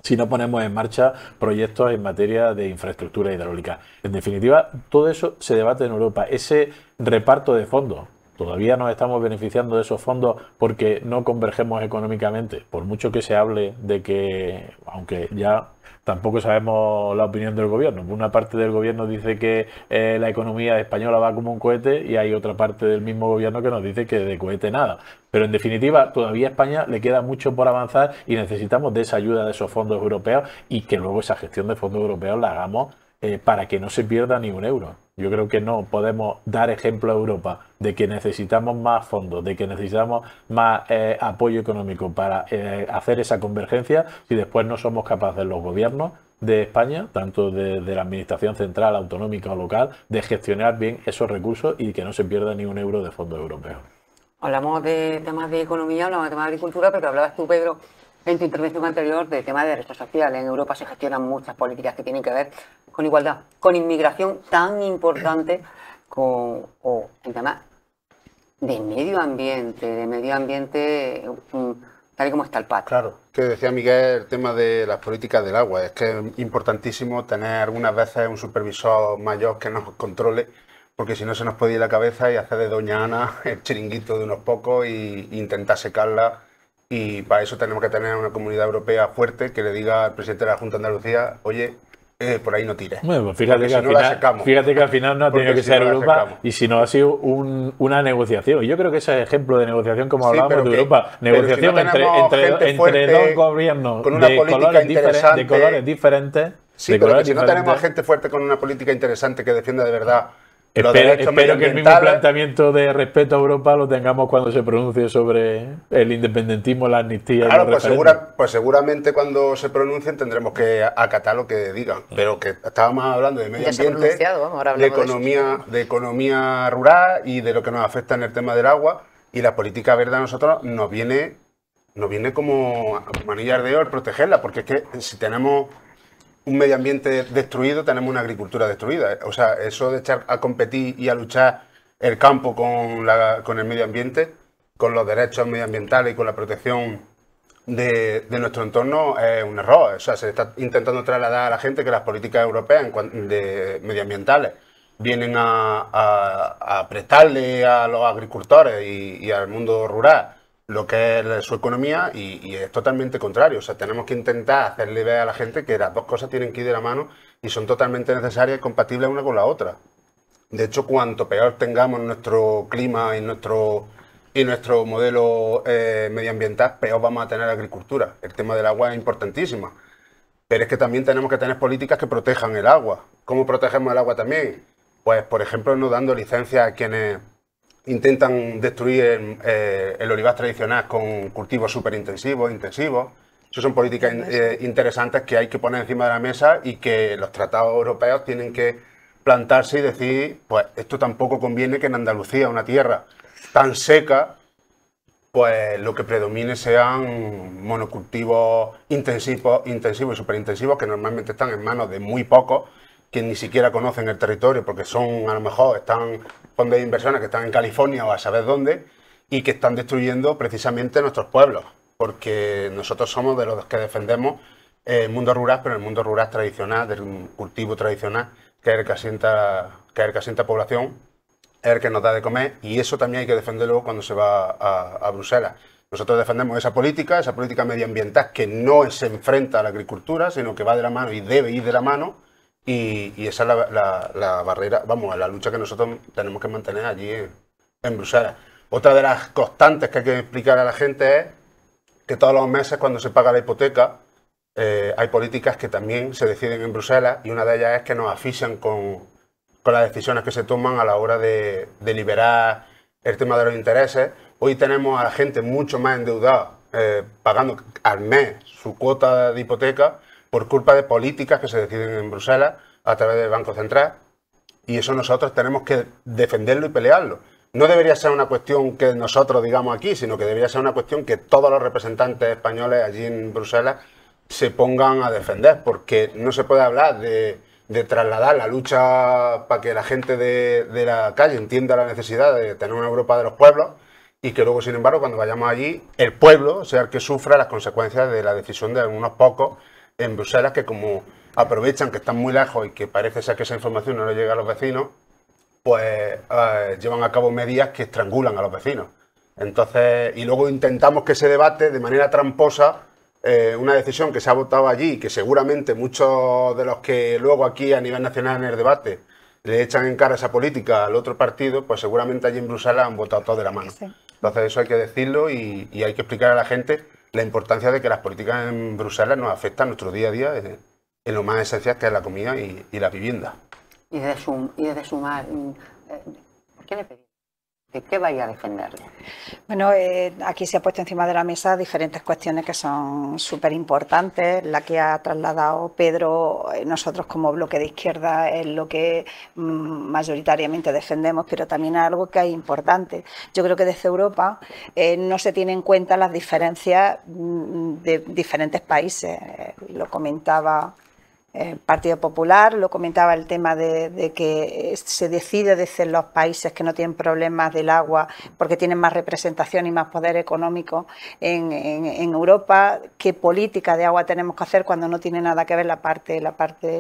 si no ponemos en marcha proyectos en materia de infraestructura hidráulica. En definitiva, todo eso se debate en Europa. Ese reparto de fondos, todavía nos estamos beneficiando de esos fondos porque no convergemos económicamente, por mucho que se hable de que, aunque ya tampoco sabemos la opinión del gobierno. Una parte del gobierno dice que la economía española va como un cohete, y hay otra parte del mismo gobierno que nos dice que de cohete nada. Pero en definitiva, todavía a España le queda mucho por avanzar, y necesitamos de esa ayuda de esos fondos europeos, y que luego esa gestión de fondos europeos la hagamos para que no se pierda ni un euro. Yo creo que no podemos dar ejemplo a Europa de que necesitamos más fondos, de que necesitamos más apoyo económico para hacer esa convergencia, si después no somos capaces los gobiernos de España, tanto de la administración central, autonómica o local, de gestionar bien esos recursos y que no se pierda ni un euro de fondos europeos. Hablamos de temas de economía, hablamos de temas de agricultura, pero hablabas tú, Pedro, en tu intervención anterior, de temas de derechos sociales. En Europa se gestionan muchas políticas que tienen que ver con igualdad, con inmigración tan importante, o en temas de medio ambiente, tal y como está el pacto. Claro, que decía Miguel el tema de las políticas del agua. Es que es importantísimo tener algunas veces un supervisor mayor que nos controle, porque si no se nos puede ir la cabeza y hacer de Doña Ana el chiringuito de unos pocos e intentar secarla. Y para eso tenemos que tener una comunidad europea fuerte que le diga al presidente de la Junta de Andalucía: oye, por ahí no tires. Bueno, pues fíjate que al final no ha tenido que ser Europa, y si no ha sido una negociación. Y yo creo que ese ejemplo de negociación, como hablábamos de Europa, negociación entre dos gobiernos con una de colores diferentes. Sí, pero si no tenemos a gente fuerte con una política interesante que defienda de verdad. Espero que el mismo planteamiento de respeto a Europa lo tengamos cuando se pronuncie sobre el independentismo, la amnistía. Claro, pues seguramente cuando se pronuncien tendremos que acatar lo que digan. Pero que estábamos hablando de medio ambiente, de economía rural y de lo que nos afecta en el tema del agua. Y la política verde a nosotros nos viene como manillar de oro protegerla, porque es que si tenemos un medio ambiente destruido, tenemos una agricultura destruida. O sea, eso de echar a competir y a luchar el campo con el medio ambiente, con los derechos medioambientales y con la protección de nuestro entorno es un error. O sea, se está intentando trasladar a la gente que las políticas europeas medioambientales vienen a prestarle a los agricultores y al mundo rural lo que es su economía, y es totalmente contrario. O sea, tenemos que intentar hacerle ver a la gente que las dos cosas tienen que ir de la mano y son totalmente necesarias y compatibles una con la otra. De hecho, cuanto peor tengamos nuestro clima y nuestro modelo medioambiental, peor vamos a tener agricultura. El tema del agua es importantísimo. Pero es que también tenemos que tener políticas que protejan el agua. ¿Cómo protegemos el agua también? Pues, por ejemplo, no dando licencias a quienes intentan destruir el olivar tradicional con cultivos superintensivos, intensivos. Eso son políticas interesantes que hay que poner encima de la mesa y que los tratados europeos tienen que plantarse y decir, pues esto tampoco conviene que en Andalucía, una tierra tan seca, pues lo que predomine sean monocultivos intensivos y superintensivos que normalmente están en manos de muy pocos que ni siquiera conocen el territorio porque son, a lo mejor, están fondos de inversiones que están en California o a saber dónde y que están destruyendo precisamente nuestros pueblos, porque nosotros somos de los que defendemos el mundo rural, pero el mundo rural tradicional, del cultivo tradicional, que es el que asienta población, es el que nos da de comer, y eso también hay que defenderlo cuando se va a Bruselas. Nosotros defendemos esa política medioambiental que no se enfrenta a la agricultura, sino que va de la mano y debe ir de la mano. Y esa es la barrera, vamos, la lucha que nosotros tenemos que mantener allí en Bruselas. Otra de las constantes que hay que explicar a la gente es que todos los meses cuando se paga la hipoteca hay políticas que también se deciden en Bruselas, y una de ellas es que nos asfixian con las decisiones que se toman a la hora de liberar el tema de los intereses. Hoy tenemos a la gente mucho más endeudada, pagando al mes su cuota de hipoteca, por culpa de políticas que se deciden en Bruselas a través del Banco Central, y eso nosotros tenemos que defenderlo y pelearlo. No debería ser una cuestión que nosotros digamos aquí, sino que debería ser una cuestión que todos los representantes españoles allí en Bruselas se pongan a defender, porque no se puede hablar de trasladar la lucha para que la gente de la calle entienda la necesidad de tener una Europa de los pueblos, y que luego, sin embargo, cuando vayamos allí, el pueblo sea el que sufra las consecuencias de la decisión de algunos pocos en Bruselas, que como aprovechan que están muy lejos y que parece ser que esa información no le llega a los vecinos, pues llevan a cabo medidas que estrangulan a los vecinos. Entonces, y luego intentamos que se debate de manera tramposa una decisión que se ha votado allí, que seguramente muchos de los que luego aquí a nivel nacional en el debate le echan en cara esa política al otro partido, pues seguramente allí en Bruselas han votado todo de la mano. Sí. Entonces eso hay que decirlo y hay que explicar a la gente la importancia de que las políticas en Bruselas nos afectan a nuestro día a día en lo más esencial, que es la comida y la vivienda. Y de sumar, ¿qué le pedís? ¿Qué vais a defenderle? Bueno, aquí se ha puesto encima de la mesa diferentes cuestiones que son súper importantes. La que ha trasladado Pedro, nosotros como bloque de izquierda es lo que mayoritariamente defendemos, pero también es algo que es importante. Yo creo que desde Europa no se tienen en cuenta las diferencias de diferentes países. Lo comentaba Partido Popular, lo comentaba el tema de que se decide desde los países que no tienen problemas del agua porque tienen más representación y más poder económico en Europa, qué política de agua tenemos que hacer cuando no tiene nada que ver la parte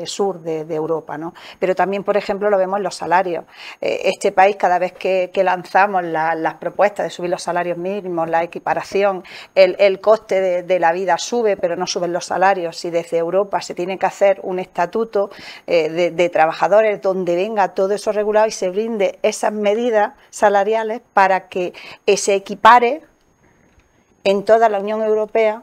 sur de Europa, ¿no? Pero también, por ejemplo, lo vemos en los salarios. Este país, cada vez que lanzamos las propuestas de subir los salarios mínimos, la equiparación, el coste de la vida sube, pero no suben los salarios. Si desde Europa se tiene que hacer un estatuto de trabajadores donde venga todo eso regulado y se brinde esas medidas salariales para que se equipare en toda la Unión Europea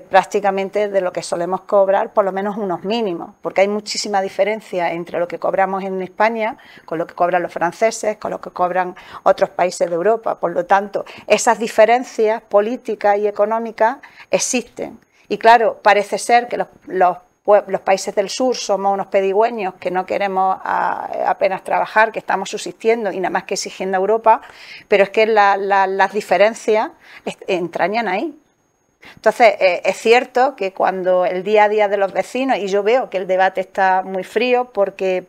prácticamente de lo que solemos cobrar, por lo menos unos mínimos, porque hay muchísima diferencia entre lo que cobramos en España con lo que cobran los franceses, con lo que cobran otros países de Europa. Por lo tanto, esas diferencias políticas y económicas existen. Y claro, parece ser que los países del sur somos unos pedigüeños que no queremos apenas trabajar, que estamos subsistiendo y nada más que exigiendo a Europa, pero es que las diferencias entrañan ahí. Entonces, es cierto que cuando el día a día de los vecinos, y yo veo que el debate está muy frío porque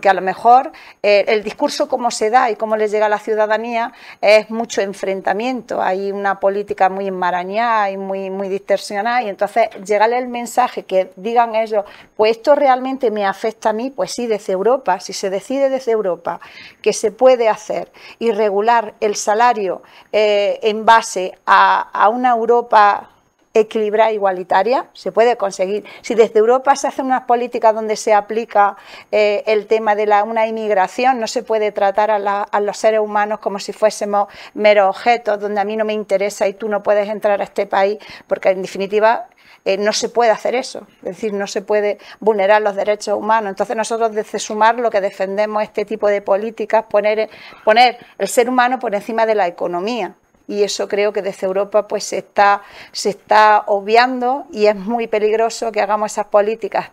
a lo mejor el discurso como se da y cómo les llega a la ciudadanía es mucho enfrentamiento, hay una política muy enmarañada y muy distorsionada, y entonces llegarle el mensaje que digan ellos, pues esto realmente me afecta a mí, pues sí, desde Europa, si se decide desde Europa que se puede hacer y regular el salario en base a una Europa equilibrada, igualitaria, se puede conseguir. Si desde Europa se hacen unas políticas donde se aplica el tema de una inmigración, no se puede tratar a los seres humanos como si fuésemos meros objetos, donde a mí no me interesa y tú no puedes entrar a este país, porque en definitiva no se puede hacer eso, es decir, no se puede vulnerar los derechos humanos. Entonces nosotros desde Sumar lo que defendemos este tipo de políticas, poner el ser humano por encima de la economía. Y eso creo que desde Europa pues se está obviando, y es muy peligroso que hagamos esas políticas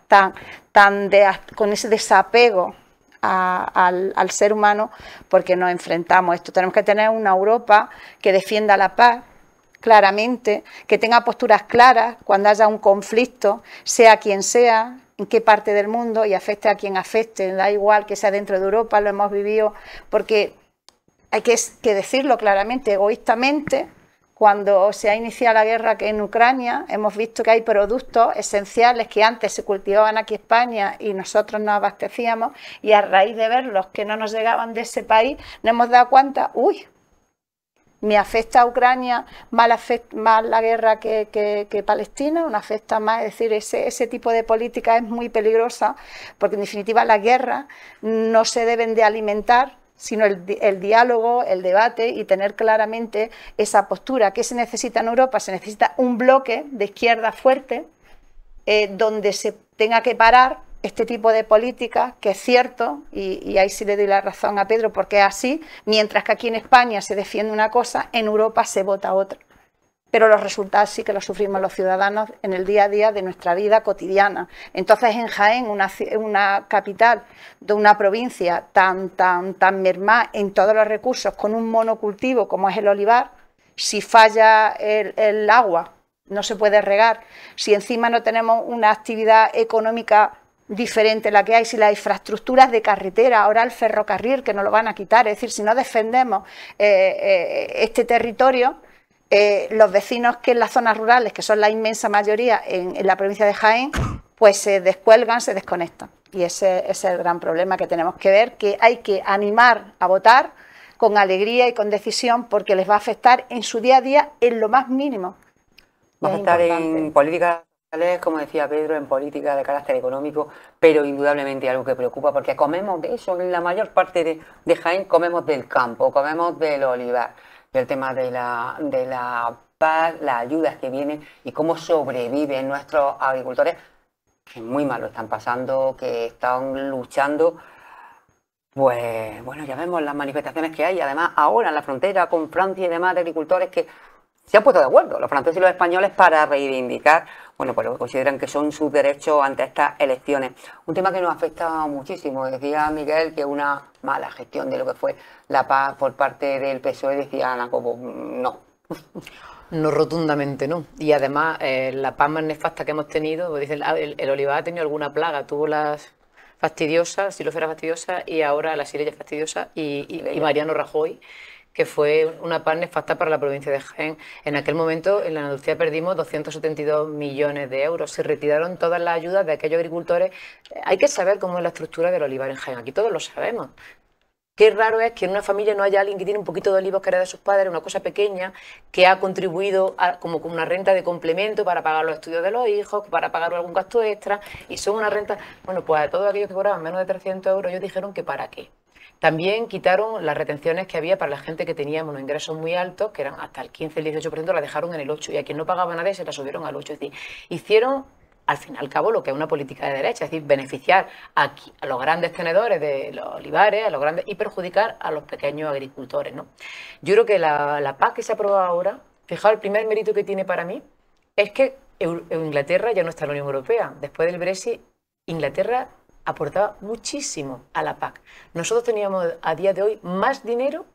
con ese desapego al ser humano, porque nos enfrentamos a esto. Tenemos que tener una Europa que defienda la paz claramente, que tenga posturas claras cuando haya un conflicto, sea quien sea, en qué parte del mundo, y afecte a quien afecte, da igual que sea dentro de Europa, lo hemos vivido, porque hay que decirlo claramente, egoístamente, cuando se ha iniciado la guerra que en Ucrania, hemos visto que hay productos esenciales que antes se cultivaban aquí en España y nosotros nos abastecíamos, y a raíz de verlos que no nos llegaban de ese país, nos hemos dado cuenta, uy, me afecta a Ucrania más la guerra que Palestina, me afecta más, es decir, ese tipo de política es muy peligrosa, porque en definitiva las guerras no se deben de alimentar, sino el diálogo, el debate, y tener claramente esa postura. ¿Qué se necesita en Europa? Se necesita un bloque de izquierda fuerte donde se tenga que parar este tipo de políticas, que es cierto, y ahí sí le doy la razón a Pedro, porque es así, mientras que aquí en España se defiende una cosa, en Europa se vota otra. Pero los resultados sí que los sufrimos los ciudadanos en el día a día de nuestra vida cotidiana. Entonces, en Jaén, una capital de una provincia tan mermada en todos los recursos, con un monocultivo como es el olivar, si falla el agua, no se puede regar, si encima no tenemos una actividad económica diferente la que hay, si las infraestructuras de carretera, ahora el ferrocarril, que nos lo van a quitar, es decir, si no defendemos este territorio, los vecinos que en las zonas rurales, que son la inmensa mayoría en la provincia de Jaén, pues se descuelgan, se desconectan. Y ese es el gran problema que tenemos que ver, que hay que animar a votar con alegría y con decisión, porque les va a afectar en su día a día en lo más mínimo. Va a afectar en políticas sociales, como decía Pedro, en políticas de carácter económico, pero indudablemente algo que preocupa, porque comemos de eso, en la mayor parte de Jaén comemos del campo, comemos del olivar. El tema de la paz, las ayudas que vienen y cómo sobreviven nuestros agricultores, que muy mal lo están pasando, que están luchando. Pues bueno, ya vemos las manifestaciones que hay, además ahora en la frontera con Francia y demás de agricultores que se han puesto de acuerdo, los franceses y los españoles, para reivindicar, bueno, pues lo que consideran que son sus derechos ante estas elecciones. Un tema que nos afecta muchísimo, decía Miguel que una mala gestión de lo que fue la paz por parte del PSOE, decía Ana Cobo, no. No, rotundamente no. Y además, la paz más nefasta que hemos tenido, pues dicen, el olivar ha tenido alguna plaga, tuvo las fastidiosas, Silofera fastidiosa, y ahora la Sirella fastidiosa, y Mariano Rajoy, que fue una paz nefasta para la provincia de Jaén. En aquel momento, en la Andalucía perdimos 272 millones de euros. Se retiraron todas las ayudas de aquellos agricultores. Hay que saber cómo es la estructura del olivar en Jaén. Aquí todos lo sabemos. Qué raro es que en una familia no haya alguien que tiene un poquito de olivos que era de sus padres, una cosa pequeña, que ha contribuido como una renta de complemento para pagar los estudios de los hijos, para pagar algún gasto extra, y son una renta, bueno, pues a todos aquellos que cobraban menos de 300 euros, ellos dijeron que para qué. También quitaron las retenciones que había para la gente que tenía unos ingresos muy altos, que eran hasta el 15, el 18%, las dejaron en el 8%, y a quien no pagaba nada se la subieron al 8%. Es decir, hicieron al fin y al cabo lo que es una política de derecha, es decir, beneficiar a los grandes tenedores de los olivares, a los grandes, y perjudicar a los pequeños agricultores, ¿no? Yo creo que la PAC que se ha aprobado ahora, fijaos, el primer mérito que tiene para mí es que Inglaterra ya no está en la Unión Europea. Después del Brexit, Inglaterra aportaba muchísimo a la PAC. Nosotros teníamos a día de hoy más dinero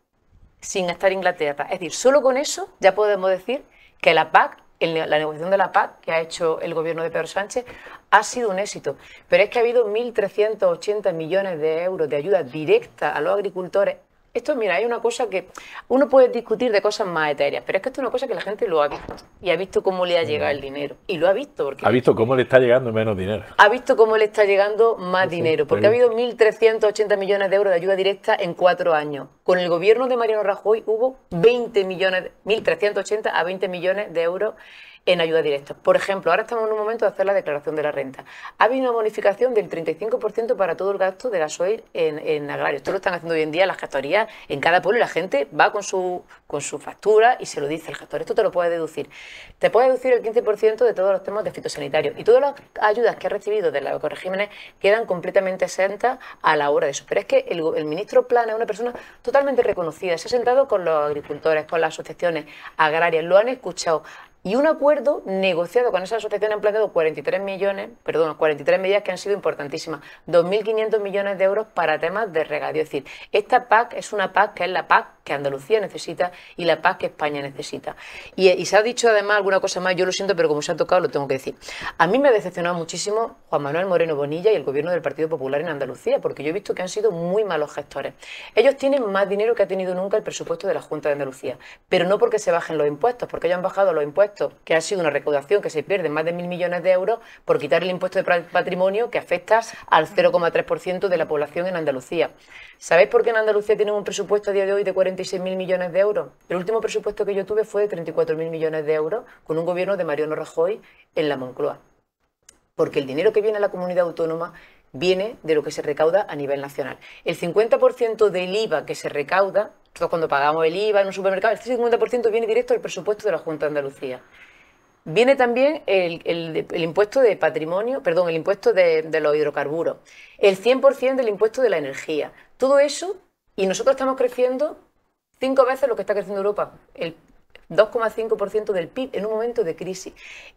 sin estar Inglaterra. Es decir, solo con eso ya podemos decir que la PAC, la negociación de la PAC que ha hecho el gobierno de Pedro Sánchez, ha sido un éxito. Pero es que ha habido 1.380 millones de euros de ayuda directa a los agricultores. Esto, mira, hay una cosa que uno puede discutir de cosas más etéreas, pero es que esto es una cosa que la gente lo ha visto. Y ha visto cómo le ha llegado el dinero. Y lo ha visto porque... Ha visto cómo le está llegando menos dinero. Ha visto cómo le está llegando más dinero. Porque ha habido 1.380 millones de euros de ayuda directa en 4 años. Con el gobierno de Mariano Rajoy hubo 20 millones, 1.380 a 20 millones de euros en ayuda directa. Por ejemplo, ahora estamos en un momento de hacer la declaración de la renta. Ha habido una bonificación del 35% para todo el gasto de gasoil en agrario. Esto lo están haciendo hoy en día las gestorías en cada pueblo y la gente va con su factura y se lo dice el gestor. Esto te lo puede deducir. Te puede deducir el 15% de todos los temas de fitosanitarios. Y todas las ayudas que ha recibido de los ecoregímenes quedan completamente exentas a la hora de eso. Pero es que el ministro Plana es una persona totalmente reconocida. Se ha sentado con los agricultores, con las asociaciones agrarias, lo han escuchado. Y un acuerdo negociado con esa asociación han planteado 43 medidas que han sido importantísimas. 2.500 millones de euros para temas de regadío. Es decir, esta PAC es una PAC que es la PAC que Andalucía necesita y la PAC que España necesita. Y se ha dicho además alguna cosa más, yo lo siento, pero como se ha tocado lo tengo que decir. A mí me ha decepcionado muchísimo Juan Manuel Moreno Bonilla y el gobierno del Partido Popular en Andalucía, porque yo he visto que han sido muy malos gestores. Ellos tienen más dinero que ha tenido nunca el presupuesto de la Junta de Andalucía, pero no porque se bajen los impuestos, porque ellos han bajado los impuestos, que ha sido una recaudación que se pierde más de 1.000 millones de euros por quitar el impuesto de patrimonio que afecta al 0,3% de la población en Andalucía. ¿Sabéis por qué en Andalucía tienen un presupuesto a día de hoy de 46.000 millones de euros? El último presupuesto que yo tuve fue de 34.000 millones de euros con un gobierno de Mariano Rajoy en la Moncloa. Porque el dinero que viene a la comunidad autónoma viene de lo que se recauda a nivel nacional. El 50% del IVA que se recauda, nosotros cuando pagamos el IVA en un supermercado, el 50% viene directo del presupuesto de la Junta de Andalucía. Viene también el impuesto de patrimonio, perdón, el impuesto de los hidrocarburos, el 100% del impuesto de la energía. Todo eso, y nosotros estamos creciendo 5 veces lo que está creciendo Europa, el 2,5% del PIB en un momento de crisis.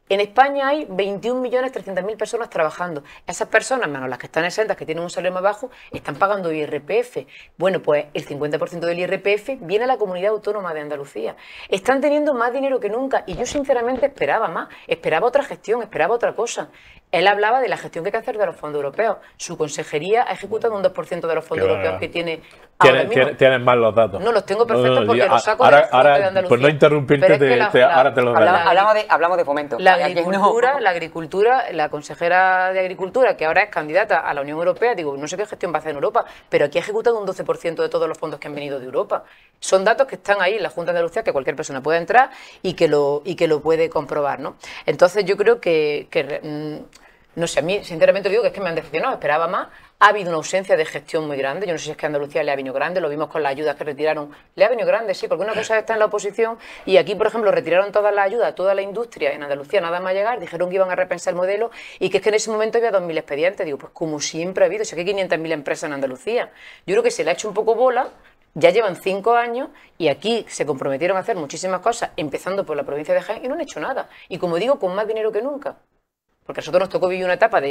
En España hay 21.300.000 personas trabajando. Esas personas, menos las que están exentas, que tienen un salario más bajo, están pagando IRPF. Bueno, pues el 50% del IRPF viene a la comunidad autónoma de Andalucía. Están teniendo más dinero que nunca y yo sinceramente esperaba más, esperaba otra gestión, esperaba otra cosa. Él hablaba de la gestión que hay que hacer de los fondos europeos. Su consejería ha ejecutado un 2% de los fondos europeos que tiene ahora mismo. Tienes mal los datos. No, los tengo perfectos porque los saco de la Junta de Andalucía. Pues no interrumpirte, ahora te lo daré. Hablamos de fomento. La agricultura, la consejera de Agricultura, que ahora es candidata a la Unión Europea, digo, no sé qué gestión va a hacer en Europa, pero aquí ha ejecutado un 12% de todos los fondos que han venido de Europa. Son datos que están ahí en la Junta de Andalucía, que cualquier persona puede entrar y que lo puede comprobar, ¿no? Entonces yo creo no sé, a mí sinceramente digo que es que me han decepcionado, esperaba más. Ha habido una ausencia de gestión muy grande. Yo no sé si es que a Andalucía le ha venido grande, lo vimos con las ayudas que retiraron. Le ha venido grande, sí, porque una cosa está en la oposición y aquí, por ejemplo, retiraron todas las ayudas, toda la industria en Andalucía, nada más llegar, dijeron que iban a repensar el modelo y que es que en ese momento había 2.000 expedientes. Digo, pues como siempre ha habido, si aquí hay 500.000 empresas en Andalucía. Yo creo que se le ha hecho un poco bola. Ya llevan 5 años y aquí se comprometieron a hacer muchísimas cosas, empezando por la provincia de Jaén, y no han hecho nada. Y como digo, con más dinero que nunca. Porque a nosotros nos tocó vivir una etapa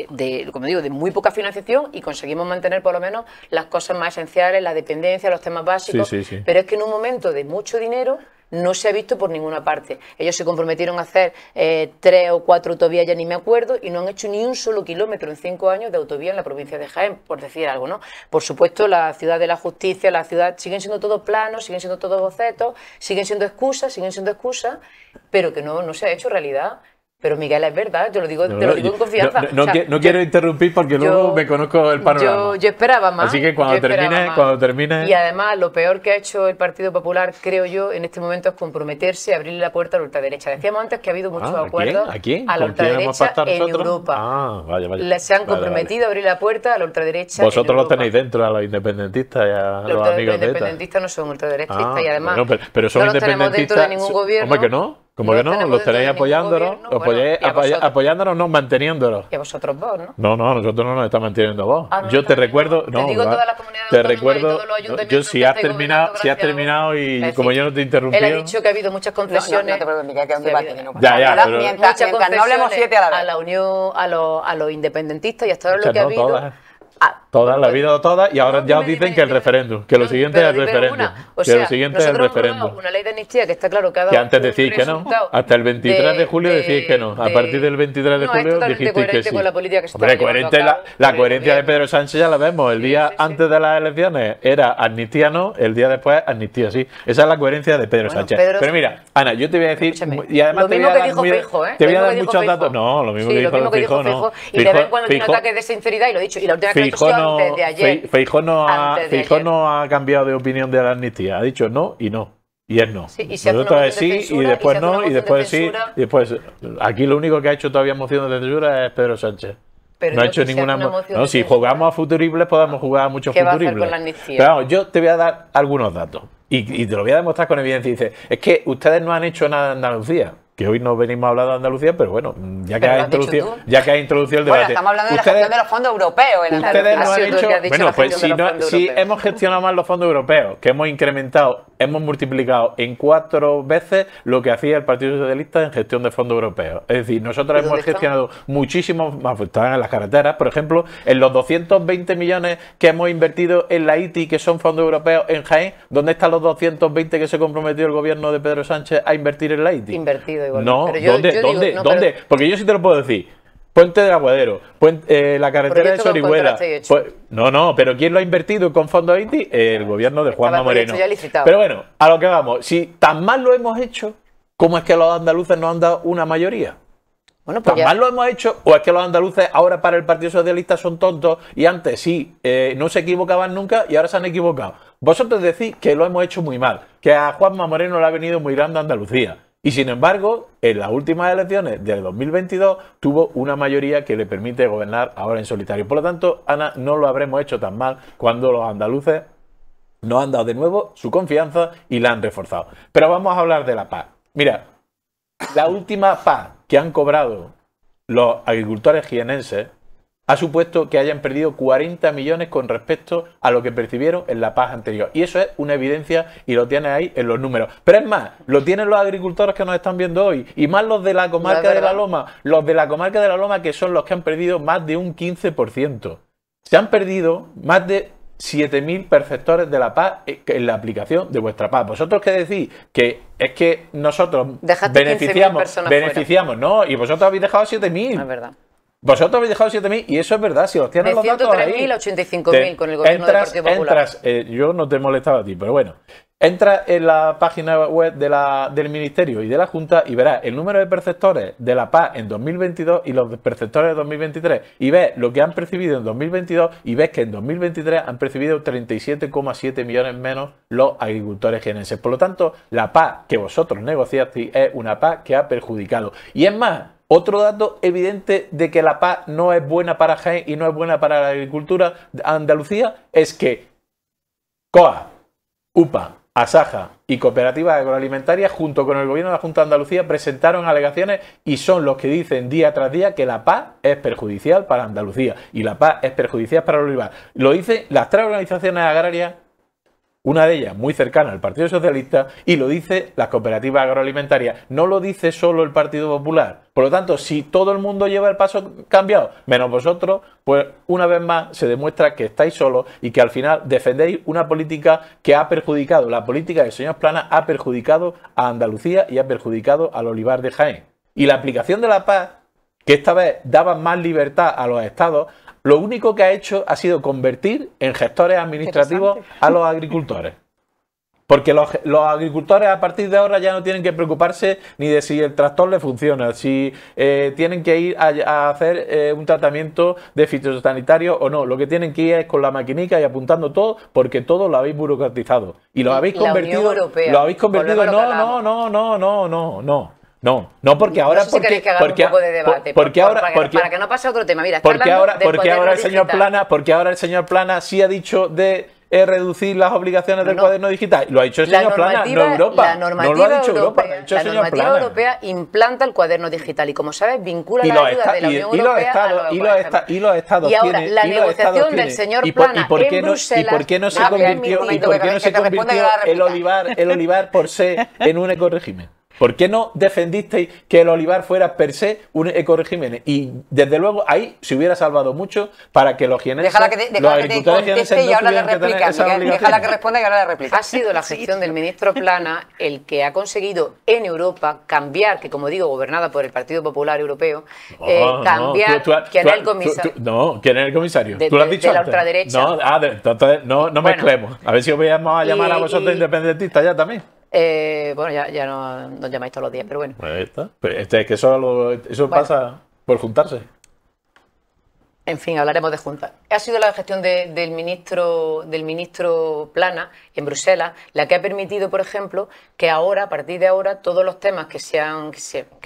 como digo, de muy poca financiación y conseguimos mantener por lo menos las cosas más esenciales, la dependencia, los temas básicos. Sí. Pero es que en un momento de mucho dinero no se ha visto por ninguna parte. Ellos se comprometieron a hacer 3 o 4 autovías, ya ni me acuerdo, y no han hecho ni un solo kilómetro en 5 años de autovía en la provincia de Jaén, por decir algo, ¿no? Por supuesto, la ciudad de la justicia, la ciudad, siguen siendo todos planos, siguen siendo todos bocetos, siguen siendo excusas, pero que no se ha hecho realidad. Pero Miguel, es verdad, te lo digo en confianza. No quiero interrumpir porque luego me conozco el panorama. Yo esperaba más. Así que cuando termine... Y además, lo peor que ha hecho el Partido Popular, creo yo, en este momento es comprometerse a abrirle la puerta a la ultraderecha. Decíamos antes que ha habido muchos acuerdos ¿A quién? a la ultraderecha en Europa. Vaya. Se han comprometido a abrir la puerta a la ultraderecha. Vosotros los tenéis dentro, a los independentistas y a los amigos de ETA. Los independentistas no son ultraderechistas y además bueno, pero son no los tenemos dentro de ningún gobierno. Hombre, que no. ¿Cómo que no? Los tenéis apoyándonos, apoyándonos, no manteniéndonos. Y a vosotros vos, ¿no? No, nosotros no nos está manteniendo vos. Yo te recuerdo, te digo todas las comunidades te recuerdo, yo si has terminado y como yo no te interrumpí. Él ha dicho que ha habido muchas concesiones. No te preocupes, Miguel, que es un debate que no pasa. Ya, Mientras no hablemos 7 a la vez. A la Unión, a los independentistas y hasta ahora lo que ha habido. Todas, la vida todas, y ahora ya os dicen que el referéndum, que lo siguiente es el referéndum. Que lo siguiente es el referéndum. Una ley de amnistía que está claro que ha dado. Que antes decís que no, hasta el 23 de julio decís que no. A partir del 23 de julio dijisteis que sí. Con la política que se Hombre, coherente la coherencia de Pedro Sánchez ya la vemos. El día antes de las elecciones era amnistía no, el día después amnistía sí. Esa es la coherencia de Pedro Sánchez. Pero mira, Ana, yo te voy a decir, y además te voy a dar muchos datos. No, lo mismo que dijo Feijóo, no. Y de vez en cuando tiene ataques de sinceridad y lo he dicho. Y la última vez que antes de ayer. Feijóo no ha cambiado de opinión de la amnistía. Ha dicho no y no. Y es no. Sí, y nosotros es sí y después no, y después sí. Y después. Aquí lo único que ha hecho todavía moción de censura es Pedro Sánchez. Pero no ha hecho ninguna moción. No, si jugamos a futuribles, podemos jugar a muchos futuribles. Con la amnistía? Pero vamos, yo te voy a dar algunos datos. Y te lo voy a demostrar con evidencia. Y dice, es que ustedes no han hecho nada en Andalucía. Que hoy no venimos a hablar de Andalucía, pero bueno, ya que has introducido el debate. Bueno, estamos hablando de la gestión de los fondos europeos. Ustedes no han hecho... Bueno, pues si hemos gestionado mal los fondos europeos, que hemos incrementado, hemos multiplicado en 4 veces lo que hacía el Partido Socialista en gestión de fondos europeos. Es decir, nosotros hemos gestionado muchísimos más, estaban en las carreteras, por ejemplo, en los 220 millones que hemos invertido en la ITI, que son fondos europeos en Jaén, ¿dónde están los 220 que se comprometió el gobierno de Pedro Sánchez a invertir en la ITI? Invertido. No, ¿dónde? Porque yo sí te lo puedo decir. Puente del Aguadero, la carretera de Sorihuela. No, pero ¿quién lo ha invertido con fondos ITI? El gobierno de Juanma Moreno. Pero bueno, a lo que vamos. Si tan mal lo hemos hecho, ¿cómo es que los andaluces nos han dado una mayoría? Bueno, pues ¿tan mal lo hemos hecho? ¿O es que los andaluces ahora para el Partido Socialista son tontos y antes sí, no se equivocaban nunca y ahora se han equivocado? Vosotros decís que lo hemos hecho muy mal, que a Juanma Moreno le ha venido muy grande a Andalucía. Y sin embargo, en las últimas elecciones del 2022 tuvo una mayoría que le permite gobernar ahora en solitario. Por lo tanto, Ana, no lo habremos hecho tan mal cuando los andaluces nos han dado de nuevo su confianza y la han reforzado. Pero vamos a hablar de la paz. Mira, la última paz que han cobrado los agricultores jienenses ha supuesto que hayan perdido 40 millones con respecto a lo que percibieron en la paz anterior. Y eso es una evidencia y lo tienes ahí en los números. Pero es más, lo tienen los agricultores que nos están viendo hoy y más los de la comarca de la Loma. Los de la comarca de la Loma que son los que han perdido más de un 15%. Se han perdido más de 7.000 perceptores de la paz en la aplicación de vuestra paz. ¿Vosotros qué decís? Que es que nosotros beneficiamos, ¿no? Y vosotros habéis dejado 7.000. No es verdad. Vosotros habéis dejado 7.000 y eso es verdad, si os tienen los datos ahí. De 103.000 a 85.000 con el gobierno del Partido Popular. Yo no te he molestado a ti, pero bueno. Entras en la página web del Ministerio y de la Junta y verás el número de perceptores de la paz en 2022 y los perceptores de 2023 y ves lo que han percibido en 2022 y ves que en 2023 han percibido 37,7 millones menos los agricultores jienenses. Por lo tanto, la paz que vosotros negociasteis es una paz que ha perjudicado. Y es más, otro dato evidente de que la paz no es buena para Jaén y no es buena para la agricultura de Andalucía es que COA, UPA, Asaja y Cooperativas Agroalimentarias junto con el gobierno de la Junta de Andalucía presentaron alegaciones y son los que dicen día tras día que la paz es perjudicial para Andalucía y la paz es perjudicial para el olivar. Lo dicen las 3 organizaciones agrarias, una de ellas muy cercana al Partido Socialista, y lo dice las cooperativas agroalimentarias. No lo dice solo el Partido Popular. Por lo tanto, si todo el mundo lleva el paso cambiado, menos vosotros, pues una vez más se demuestra que estáis solos y que al final defendéis una política que ha perjudicado, la política del señor Planas ha perjudicado a Andalucía y ha perjudicado al olivar de Jaén. Y la aplicación de la paz, que esta vez daba más libertad a los estados, lo único que ha hecho ha sido convertir en gestores administrativos a los agricultores. Porque los agricultores a partir de ahora ya no tienen que preocuparse ni de si el tractor le funciona, si tienen que ir a hacer un tratamiento de fitosanitario o no. Lo que tienen que ir es con la maquinica y apuntando todo, porque todo lo habéis burocratizado. Y lo habéis convertido... Lo habéis convertido... No, porque ahora... No sé si queréis que hagamos un poco de debate. Para que no pase otro tema. Mira, porque ahora el señor Plana sí ha dicho de reducir las obligaciones del cuaderno digital. Lo ha dicho el señor Plana, no Europa. La normativa europea implanta el cuaderno digital y, como sabes, vincula la ayuda de la Unión Europea y los estados y ahora la negociación del señor Plana en Bruselas... ¿Y por qué no se convirtió el olivar por se en un ecorégimen? ¿Por qué no defendisteis que el olivar fuera per se un ecorégimen? Y desde luego ahí se hubiera salvado mucho para que los jienenses, los agricultores jienenses no tuvieran que tener esa obligación. Déjala que responda y ahora le replica. Ha sido la gestión del ministro Plana el que ha conseguido en Europa cambiar, que como digo, gobernada por el Partido Popular Europeo, cambiar... ¿Quién es el comisario? ¿Quién es el comisario? ¿Tú lo has dicho de la antes? ultraderecha. Entonces no mezclemos. A ver si os vamos a llamar a vosotros independentistas ya también. Bueno, ya no nos llamáis todos los días, pero bueno. Pues está. Es que eso pasa por juntarse. En fin, hablaremos de juntas. Ha sido la gestión del ministro Plana en Bruselas la que ha permitido, por ejemplo, que ahora, a partir de ahora, todos los temas que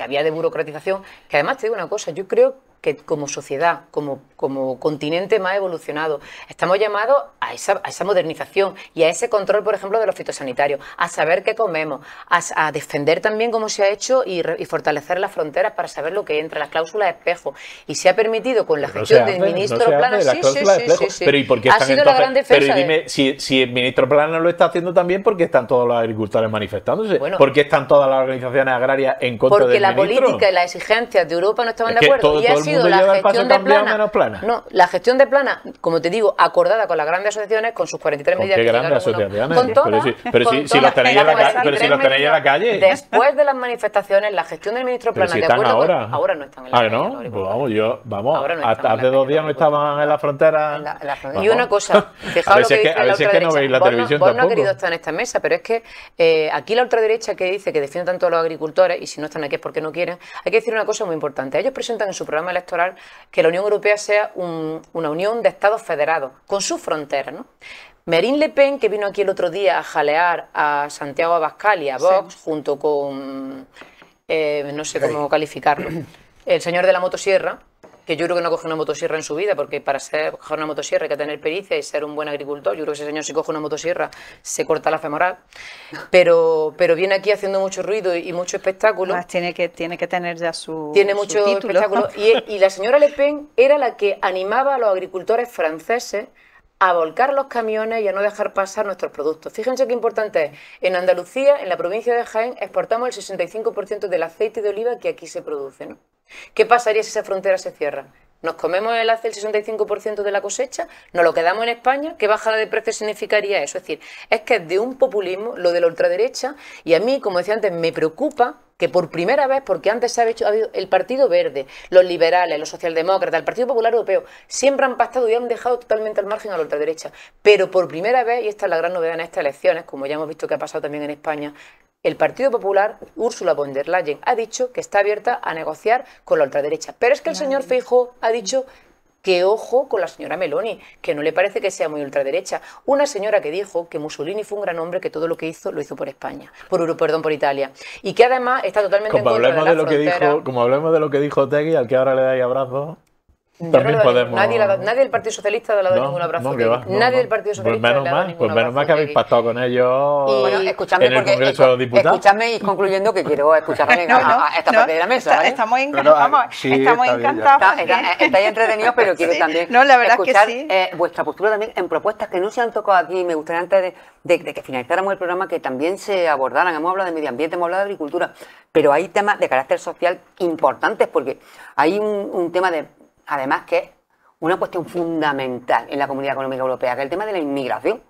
había de burocratización, que además te digo una cosa, yo creo que como sociedad, como continente más evolucionado, estamos llamados a esa modernización y a ese control, por ejemplo, de los fitosanitarios, a saber qué comemos, a defender también cómo se ha hecho y fortalecer las fronteras para saber lo que entra, las cláusulas de espejo. Y se ha permitido con la gestión del ministro Plana... Sí. Pero ¿y por qué están entonces? Pero dime, si el ministro Plana lo está haciendo también, ¿por qué están todos los agricultores manifestándose? Bueno, ¿por qué están todas las organizaciones agrarias en contra del ministro? Porque la política y las exigencias de Europa no estaban de acuerdo. Y ha sido la gestión de Plana. No, la gestión de Plana, como te digo, acordada con las grandes asociaciones, con sus 43 medidas. ¿Qué grandes asociaciones? Con todas. Pero si los tenéis en la calle. Después de las manifestaciones, la gestión del ministro Plana, si de acuerdo ahora. Ahora no están en la calle. ¿No? Pues vamos, hace 2 días no estaban en la frontera. Y una cosa, fijaos lo que dice la ultraderecha. No veis la televisión vos no ha querido estar en esta mesa, pero es que aquí la ultraderecha, que dice que defiende tanto a los agricultores, y si no están aquí es porque no quieren, hay que decir una cosa muy importante. Ellos presentan en su programa electoral que la Unión Europea sea una unión de estados federados, con sus fronteras, ¿no? Marine Le Pen, que vino aquí el otro día a jalear a Santiago Abascal y a Vox, junto con, no sé cómo calificarlo, el señor de la motosierra, que yo creo que no coge una motosierra en su vida, porque para coger una motosierra hay que tener pericia y ser un buen agricultor. Yo creo que ese señor, si coge una motosierra, se corta la femoral. Pero viene aquí haciendo mucho ruido y mucho espectáculo. Más tiene que tener ya su Tiene mucho título. espectáculo. Y la señora Le Pen era la que animaba a los agricultores franceses a volcar los camiones y a no dejar pasar nuestros productos. Fíjense qué importante es. En Andalucía, en la provincia de Jaén, exportamos el 65% del aceite de oliva que aquí se produce, ¿no? ¿Qué pasaría si esa frontera se cierra? ¿Nos comemos el 65% de la cosecha? ¿Nos lo quedamos en España? ¿Qué bajada de precios significaría eso? Es decir, es que es de un populismo lo de la ultraderecha, y a mí, como decía antes, me preocupa que por primera vez, porque antes ha habido el Partido Verde, los liberales, los socialdemócratas, el Partido Popular Europeo, siempre han pactado y han dejado totalmente al margen a la ultraderecha. Pero por primera vez, y esta es la gran novedad en estas elecciones, como ya hemos visto que ha pasado también en España, el Partido Popular, Ursula von der Leyen, ha dicho que está abierta a negociar con la ultraderecha. Pero es que el señor Feijóo ha dicho que ojo con la señora Meloni, que no le parece que sea muy ultraderecha. Una señora que dijo que Mussolini fue un gran hombre, que todo lo que hizo, lo hizo por España, por Italia. Y que además está totalmente en contra de la frontera. Como hablemos de lo que dijo Otegui, al que ahora le dais abrazos... También podemos... Nadie del Partido Socialista le ha dado ningún abrazo. Nadie del Partido Socialista le ha dado ningún abrazo. Pues menos mal que habéis pactado con ellos en el Congreso de los Diputados. Escúchame y concluyendo que quiero escuchar también a esta parte de la mesa. Estamos encantados. Estáis entretenidos, pero quiero también escuchar vuestra postura también en propuestas que no se han tocado aquí. Me gustaría, antes de que finalizáramos el programa, que también se abordaran. Hemos hablado de medio ambiente, hemos hablado de agricultura, pero hay temas de carácter social importantes, porque hay un tema de... Además, que es una cuestión fundamental en la Comunidad Económica Europea, que es el tema de la inmigración.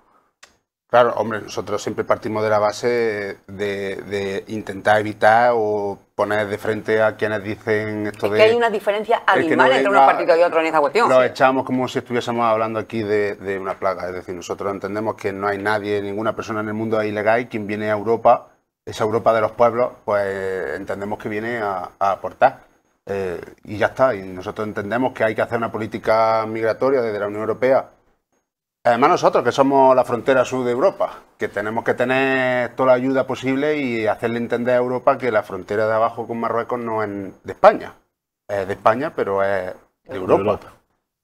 Claro, hombre, nosotros siempre partimos de la base de intentar evitar o poner de frente a quienes dicen esto de... que hay una diferencia el que no abismal entre unos venga, partidos y otros en esa cuestión. Lo echamos como si estuviésemos hablando aquí de una plaga. Es decir, nosotros entendemos que no hay nadie, ninguna persona en el mundo ilegal, y quien viene a Europa, esa Europa de los pueblos, pues entendemos que viene a aportar. Y ya está. Y nosotros entendemos que hay que hacer una política migratoria desde la Unión Europea. Además nosotros, que somos la frontera sur de Europa, que tenemos que tener toda la ayuda posible y hacerle entender a Europa que la frontera de abajo con Marruecos no es de España. Es de España, pero es de Europa.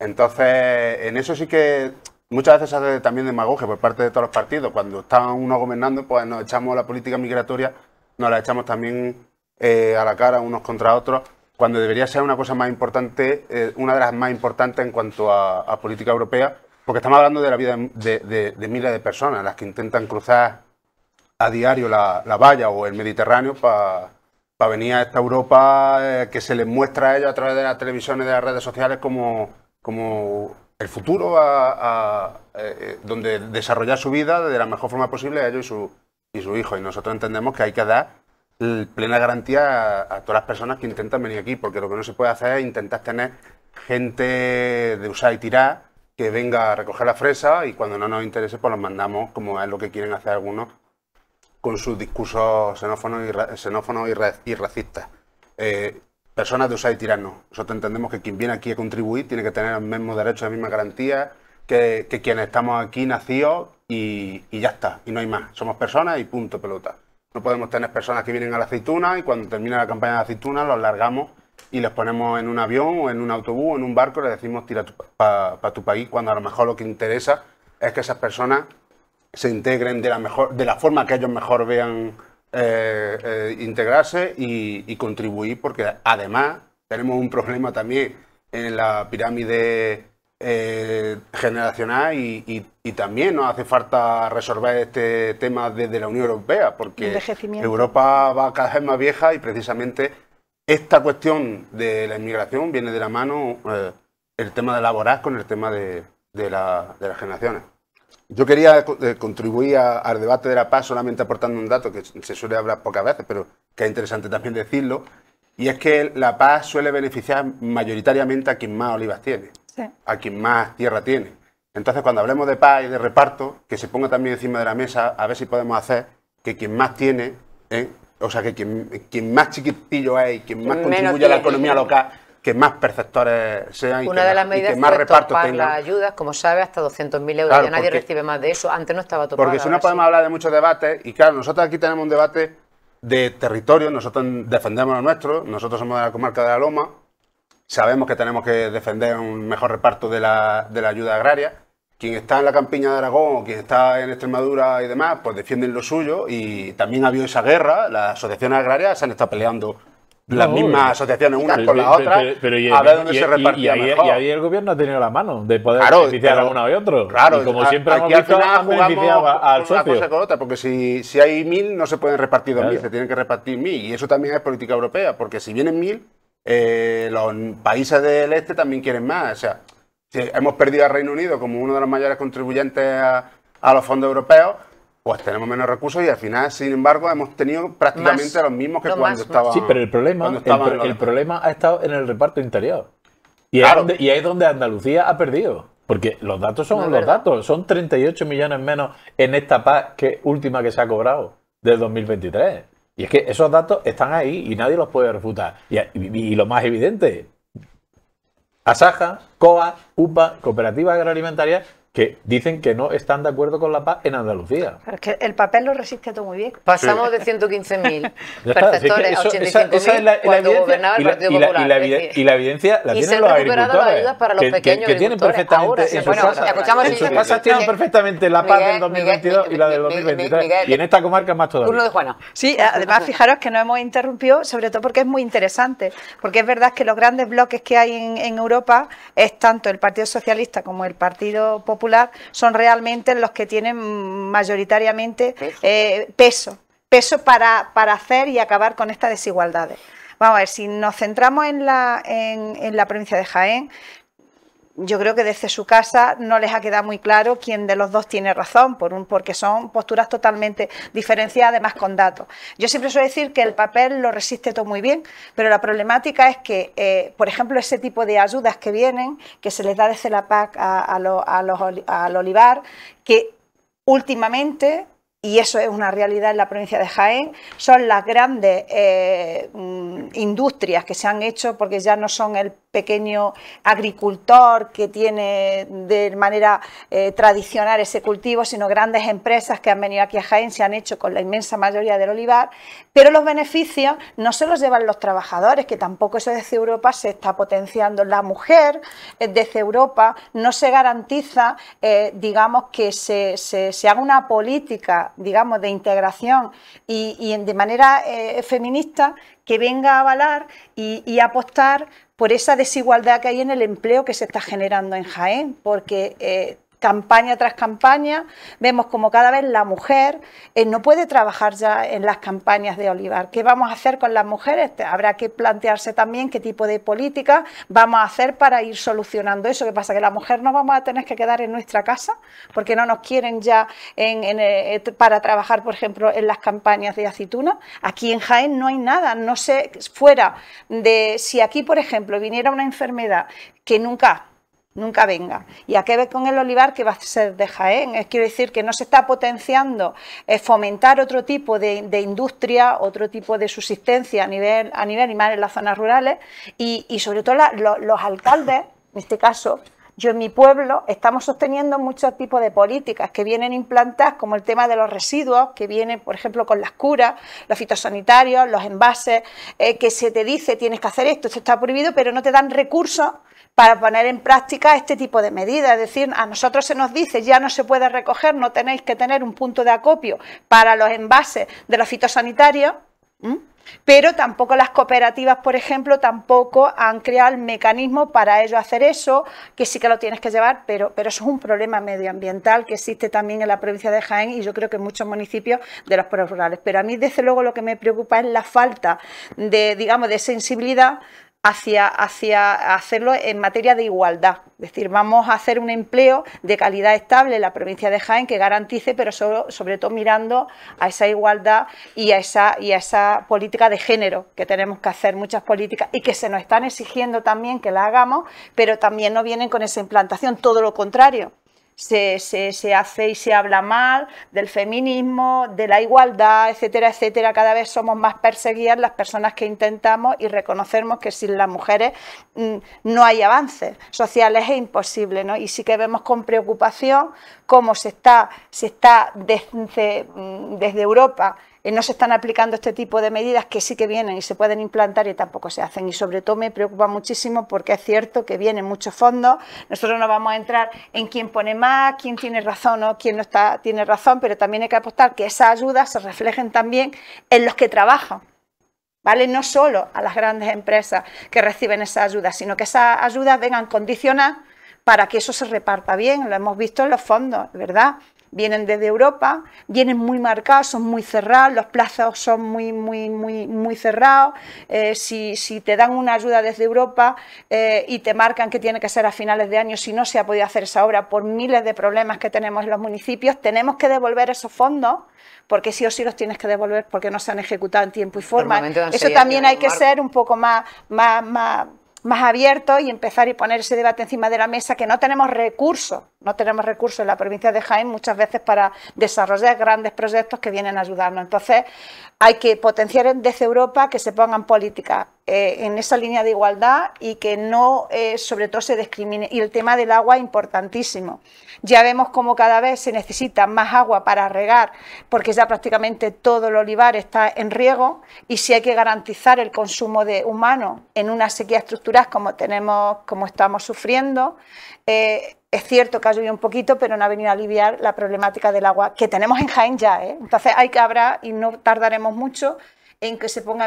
Entonces, en eso sí que muchas veces se hace también demagogia por parte de todos los partidos. Cuando está uno gobernando, pues nos echamos la política migratoria, nos la echamos también a la cara unos contra otros, cuando debería ser una cosa más importante, una de las más importantes en cuanto a política europea, porque estamos hablando de la vida de miles de personas, las que intentan cruzar a diario la valla o el Mediterráneo para venir a esta Europa que se les muestra a ellos a través de las televisiones y de las redes sociales como el futuro donde desarrollar su vida de la mejor forma posible a ellos y su hijo. Y nosotros entendemos que hay que dar plena garantía a todas las personas que intentan venir aquí, porque lo que no se puede hacer es intentar tener gente de usar y tirar que venga a recoger la fresa y cuando no nos interese pues los mandamos, como es lo que quieren hacer algunos con sus discursos xenófonos y racistas. Personas de usar y tirar no. Nosotros entendemos que quien viene aquí a contribuir tiene que tener los mismos derechos, las mismas garantías que quienes estamos aquí nacidos y ya está, y no hay más. Somos personas y punto, pelota. No podemos tener personas que vienen a la aceituna y cuando termina la campaña de la aceituna los largamos y les ponemos en un avión o en un autobús o en un barco y les decimos tira para tu país, cuando a lo mejor lo que interesa es que esas personas se integren de la forma que ellos mejor vean integrarse y contribuir, porque además tenemos un problema también en la pirámide generacional y también nos hace falta resolver este tema desde la Unión Europea, porque Europa va cada vez más vieja y precisamente esta cuestión de la inmigración viene de la mano el tema de laboral con el tema de las generaciones. Yo quería contribuir al debate de la paz solamente aportando un dato que se suele hablar pocas veces, pero que es interesante también decirlo, y es que la paz suele beneficiar mayoritariamente a quien más olivas tiene, sí, a quien más tierra tiene. Entonces, cuando hablemos de paz y de reparto, que se ponga también encima de la mesa a ver si podemos hacer que quien más tiene, o sea, que quien más chiquitillo es y quien más contribuye a la economía local, que más perceptores sean y una de las medidas que más reparto para tengan. las ayudas, como sabes, hasta 200.000 euros. Claro, Ya nadie recibe más de eso. Antes no estaba topado. Porque si no podemos hablar de muchos debates, y claro, nosotros aquí tenemos un debate de territorio, nosotros defendemos lo nuestro, nosotros somos de la comarca de la Loma, sabemos que tenemos que defender un mejor reparto de la ayuda agraria. Quien está en la campiña de Aragón o quien está en Extremadura y demás, pues defienden lo suyo, y también ha habido esa guerra, las asociaciones agrarias se han estado peleando las mismas asociaciones unas con las otras, a ver dónde se repartía mejor. Y ahí el gobierno ha tenido la mano de poder beneficiar a uno y otro. Claro, y como siempre aquí hemos visto, al final han beneficiado al socio. Una cosa con otra, porque si hay 1000 no se pueden repartir 2000, se tienen que repartir 1000, y eso también es política europea, porque si vienen 1000, los países del este también quieren más. O sea, si hemos perdido al Reino Unido como uno de los mayores contribuyentes a los fondos europeos, pues tenemos menos recursos y al final, sin embargo, hemos tenido prácticamente los mismos que cuando estaban. Sí, pero el problema ha estado en el reparto interior. Y ahí es donde Andalucía ha perdido. Porque los datos son los datos. Son 38 millones menos en esta PAC última que se ha cobrado del 2023. Y es que esos datos están ahí y nadie los puede refutar. Y lo más evidente, Asaja, COA, UPA, Cooperativas Agroalimentarias, que dicen que no están de acuerdo con la paz en Andalucía. Pero es que el papel lo resiste todo muy bien. Pasamos de 115.000 perceptores a 85.000 cuando gobernaba el Partido Popular. Y la evidencia la tienen los agricultores, para los pequeños que tienen perfectamente en sus casas tienen perfectamente la paz del 2022 y la del 2023. Y en esta comarca más todavía. Turno de Juana. Sí, además fijaros que nos hemos interrumpido, sobre todo porque es muy interesante, porque es verdad que los grandes bloques que hay en Europa es tanto el Partido Socialista como el Partido Popular, son realmente los que tienen mayoritariamente peso para hacer y acabar con estas desigualdades. Vamos a ver, si nos centramos en la provincia de Jaén, yo creo que desde su casa no les ha quedado muy claro quién de los dos tiene razón, porque son posturas totalmente diferenciadas, además con datos. Yo siempre suelo decir que el papel lo resiste todo muy bien, pero la problemática es que, por ejemplo, ese tipo de ayudas que vienen, que se les da desde la PAC al olivar, que últimamente, y eso es una realidad en la provincia de Jaén, son las grandes industrias que se han hecho, porque ya no son el pequeño agricultor que tiene de manera tradicional ese cultivo, sino grandes empresas que han venido aquí a Jaén, se han hecho con la inmensa mayoría del olivar, pero los beneficios no se los llevan los trabajadores, que tampoco eso desde Europa se está potenciando. La mujer desde Europa no se garantiza, digamos, que se haga una política, digamos, de integración y de manera feminista que venga a avalar y apostar por esa desigualdad que hay en el empleo que se está generando en Jaén, porque campaña tras campaña vemos como cada vez la mujer no puede trabajar ya en las campañas de olivar. ¿Qué vamos a hacer con las mujeres? Habrá que plantearse también qué tipo de política vamos a hacer para ir solucionando eso. ¿Qué pasa? ¿Que la mujer no vamos a tener que quedar en nuestra casa porque no nos quieren ya para trabajar, por ejemplo, en las campañas de aceituna? Aquí en Jaén no hay nada, no sé, fuera de si aquí, por ejemplo, viniera una enfermedad que nunca venga. ¿Y a qué ver con el olivar que va a ser de Jaén? Quiero decir que no se está potenciando fomentar otro tipo de industria, otro tipo de subsistencia a nivel y más en las zonas rurales y sobre todo los alcaldes, en este caso, yo en mi pueblo estamos sosteniendo muchos tipos de políticas que vienen implantadas, como el tema de los residuos, que vienen, por ejemplo, con las curas, los fitosanitarios, los envases, que se te dice tienes que hacer esto está prohibido, pero no te dan recursos para poner en práctica este tipo de medidas. Es decir, a nosotros se nos dice ya no se puede recoger, no tenéis que tener un punto de acopio para los envases de los fitosanitarios, pero tampoco las cooperativas, por ejemplo, tampoco han creado el mecanismo para ellos hacer eso, que sí que lo tienes que llevar, pero eso es un problema medioambiental que existe también en la provincia de Jaén y yo creo que en muchos municipios de los pueblos rurales. Pero a mí, desde luego, lo que me preocupa es la falta de, digamos, de sensibilidad hacia hacerlo en materia de igualdad. Es decir, vamos a hacer un empleo de calidad estable en la provincia de Jaén que garantice, pero sobre todo mirando a esa igualdad y a esa política de género, que tenemos que hacer muchas políticas y que se nos están exigiendo también que las hagamos, pero también no vienen con esa implantación, todo lo contrario. Se hace y se habla mal del feminismo, de la igualdad, etcétera, etcétera. Cada vez somos más perseguidas las personas que intentamos y reconocemos que sin las mujeres no hay avances sociales, es imposible, ¿no? Y sí que vemos con preocupación cómo se está desde Europa no se están aplicando este tipo de medidas que sí que vienen y se pueden implantar y tampoco se hacen. Y sobre todo me preocupa muchísimo porque es cierto que vienen muchos fondos. Nosotros no vamos a entrar en quién pone más, quién tiene razón o quién no tiene razón, pero también hay que apostar que esas ayudas se reflejen también en los que trabajan, ¿vale? No solo a las grandes empresas que reciben esas ayudas, sino que esas ayudas vengan condicionadas para que eso se reparta bien. Lo hemos visto en los fondos, ¿verdad? Vienen desde Europa, vienen muy marcados, son muy cerrados, los plazos son muy cerrados. Si te dan una ayuda desde Europa y te marcan que tiene que ser a finales de año, si no se ha podido hacer esa obra por miles de problemas que tenemos en los municipios, tenemos que devolver esos fondos, porque sí o sí los tienes que devolver porque no se han ejecutado en tiempo y forma. Eso también hay que ser un poco más abiertos y empezar y poner ese debate encima de la mesa, que no tenemos recursos en la provincia de Jaén muchas veces para desarrollar grandes proyectos que vienen a ayudarnos. Entonces hay que potenciar desde Europa que se pongan políticas en esa línea de igualdad y que no sobre todo se discrimine. Y el tema del agua es importantísimo. Ya vemos cómo cada vez se necesita más agua para regar, porque ya prácticamente todo el olivar está en riego, y si hay que garantizar el consumo humano en una sequía estructural como estamos sufriendo, es cierto que ha llovido un poquito, pero no ha venido a aliviar la problemática del agua que tenemos en Jaén ya, ¿eh? Entonces habrá, y no tardaremos mucho en que se ponga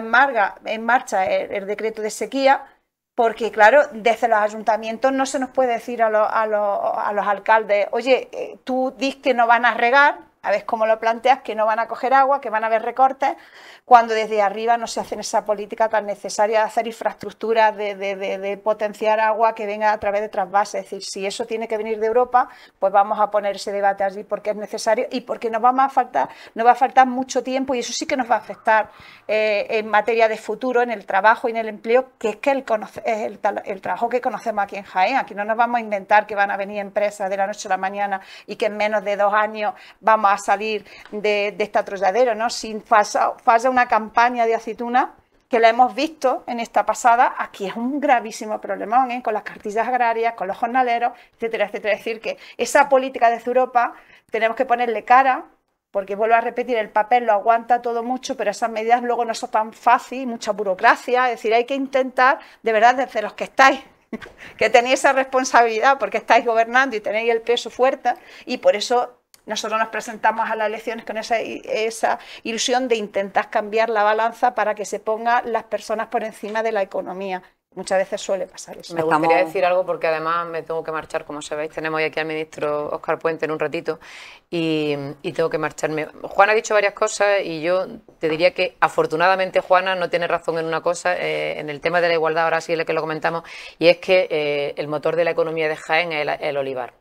en marcha el decreto de sequía, porque claro, desde los ayuntamientos no se nos puede decir a los alcaldes, oye, tú dices que no van a regar, a ver cómo lo planteas, que no van a coger agua, que van a haber recortes, cuando desde arriba no se hacen esa política tan necesaria de hacer infraestructuras, de potenciar agua que venga a través de trasvases. Es decir, si eso tiene que venir de Europa, pues vamos a poner ese debate allí porque es necesario y porque nos va a faltar mucho tiempo, y eso sí que nos va a afectar en materia de futuro, en el trabajo y en el empleo, que es que el trabajo que conocemos aquí en Jaén. Aquí no nos vamos a inventar que van a venir empresas de la noche a la mañana y que en menos de 2 años vamos a salir de este atolladero, ¿no? Sin falla una campaña de aceituna, que la hemos visto en esta pasada, aquí es un gravísimo problemón, con las cartillas agrarias, con los jornaleros, etcétera, etcétera. Es decir, que esa política desde Europa tenemos que ponerle cara, porque vuelvo a repetir, el papel lo aguanta todo mucho, pero esas medidas luego no son tan fáciles, mucha burocracia. Es decir, hay que intentar, de verdad, desde los que estáis, que tenéis esa responsabilidad, porque estáis gobernando y tenéis el peso fuerte, y por eso nosotros nos presentamos a las elecciones con esa ilusión de intentar cambiar la balanza para que se pongan las personas por encima de la economía. Muchas veces suele pasar eso. Me gustaría decir algo porque además me tengo que marchar, como sabéis. Tenemos hoy aquí al ministro Óscar Puente en un ratito y tengo que marcharme. Juana ha dicho varias cosas y yo te diría que afortunadamente Juana no tiene razón en una cosa, en el tema de la igualdad, ahora sí es que lo comentamos, y es que el motor de la economía de Jaén es el olivar.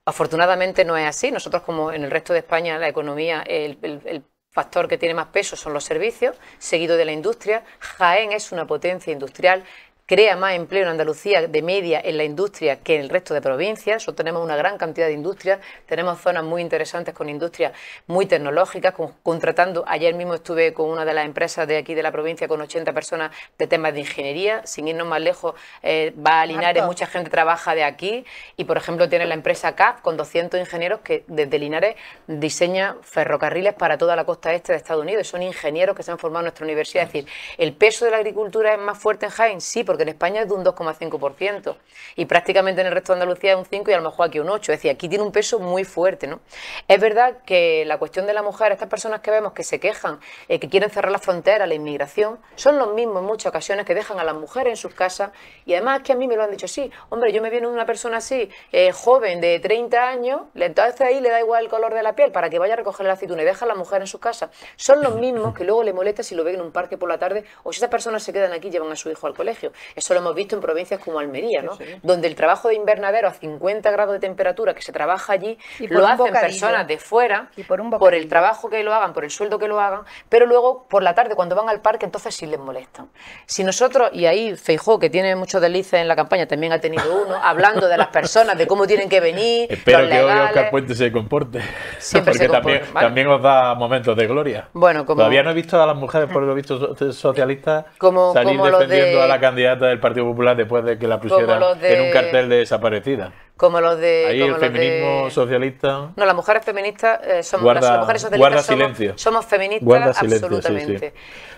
Afortunadamente no es así. Nosotros, como en el resto de España, la economía, el factor que tiene más peso son los servicios, seguido de la industria. Jaén es una potencia industrial, crea más empleo en Andalucía de media en la industria que en el resto de provincias. Nosotros tenemos una gran cantidad de industrias, tenemos zonas muy interesantes con industrias muy tecnológicas, contratando. Ayer mismo estuve con una de las empresas de aquí de la provincia con 80 personas de temas de ingeniería. Sin irnos más lejos, va a Linares, mucha gente trabaja de aquí y, por ejemplo, tiene la empresa CAF con 200 ingenieros que desde Linares diseña ferrocarriles para toda la costa este de Estados Unidos. Son ingenieros que se han formado en nuestra universidad. Es decir, ¿el peso de la agricultura es más fuerte en Jaén? Sí, porque en España es de un 2,5% y prácticamente en el resto de Andalucía es un 5% y a lo mejor aquí un 8%. Es decir, aquí tiene un peso muy fuerte, ¿no? Es verdad que la cuestión de la mujer, estas personas que vemos que se quejan, que quieren cerrar la frontera, la inmigración, son los mismos en muchas ocasiones que dejan a las mujeres en sus casas y además que a mí me lo han dicho así. Hombre, yo me viene una persona así, joven, de 30 años, entonces ahí le da igual el color de la piel para que vaya a recoger la aceituna y deja a la mujer en su casa. Son los mismos que luego le molesta si lo ven en un parque por la tarde o si esas personas se quedan aquí y llevan a su hijo al colegio. Eso lo hemos visto en provincias como Almería, ¿no? Sí, sí. Donde el trabajo de invernadero a 50 grados de temperatura que se trabaja allí lo hacen personas de fuera por el trabajo que lo hagan, por el sueldo que lo hagan, pero luego por la tarde cuando van al parque entonces sí les molestan. Si nosotros, y ahí Feijóo, que tiene muchos deslices en la campaña, también ha tenido uno, hablando de las personas, de cómo tienen que venir. Espero que hoy Óscar Puente se comporte. Siempre porque se comporte, también os da momentos de gloria. Bueno, como... Todavía no he visto a las mujeres, por lo visto, socialistas salir defendiendo a la candidata del Partido Popular después de que la pusieran en un cartel de desaparecida. Como los de... Ahí el feminismo socialista... No, las mujeres feministas somos... Las mujeres socialistas silencio. Somos feministas absolutamente. Sí, sí.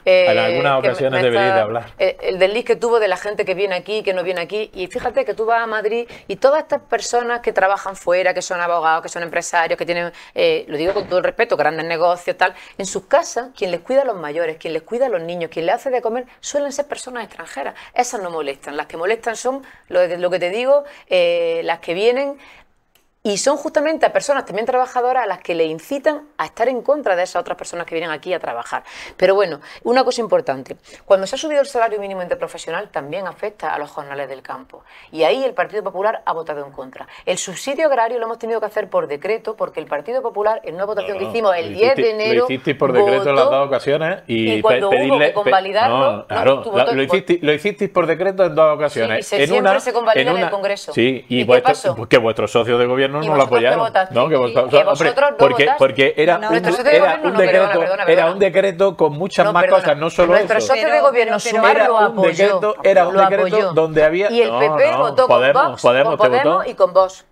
En algunas ocasiones deberíais de hablar. El desliz que tuvo de la gente que viene aquí, que no viene aquí. Y fíjate que tú vas a Madrid y todas estas personas que trabajan fuera, que son abogados, que son empresarios, que tienen, lo digo con todo el respeto, grandes negocios, tal, en sus casas, quien les cuida a los mayores, quien les cuida a los niños, quien les hace de comer, suelen ser personas extranjeras. Esas no molestan. Las que molestan son, lo que te digo, las que vienen y son justamente a personas también trabajadoras a las que le incitan a estar en contra de esas otras personas que vienen aquí a trabajar. Pero bueno, una cosa importante, cuando se ha subido el salario mínimo interprofesional también afecta a los jornales del campo y ahí el Partido Popular ha votado en contra. El subsidio agrario lo hemos tenido que hacer por decreto porque el Partido Popular en una votación que hicimos el 10 de enero... Lo hicisteis por decreto en las dos ocasiones y cuando hubo que convalidarlo... No, claro, lo hicisteis por decreto en dos ocasiones. Sí, y siempre se convalida en el Congreso. Sí, ¿Y qué pasó? Pues que vuestros socios de gobierno no lo apoyaron. No, que vosotros no porque era un decreto con muchas más cosas, no solo nuestros eso. socios de gobierno Sumar lo apoyó. Era un decreto donde había... Y el PP votó con Vox, con Podemos y con Vox.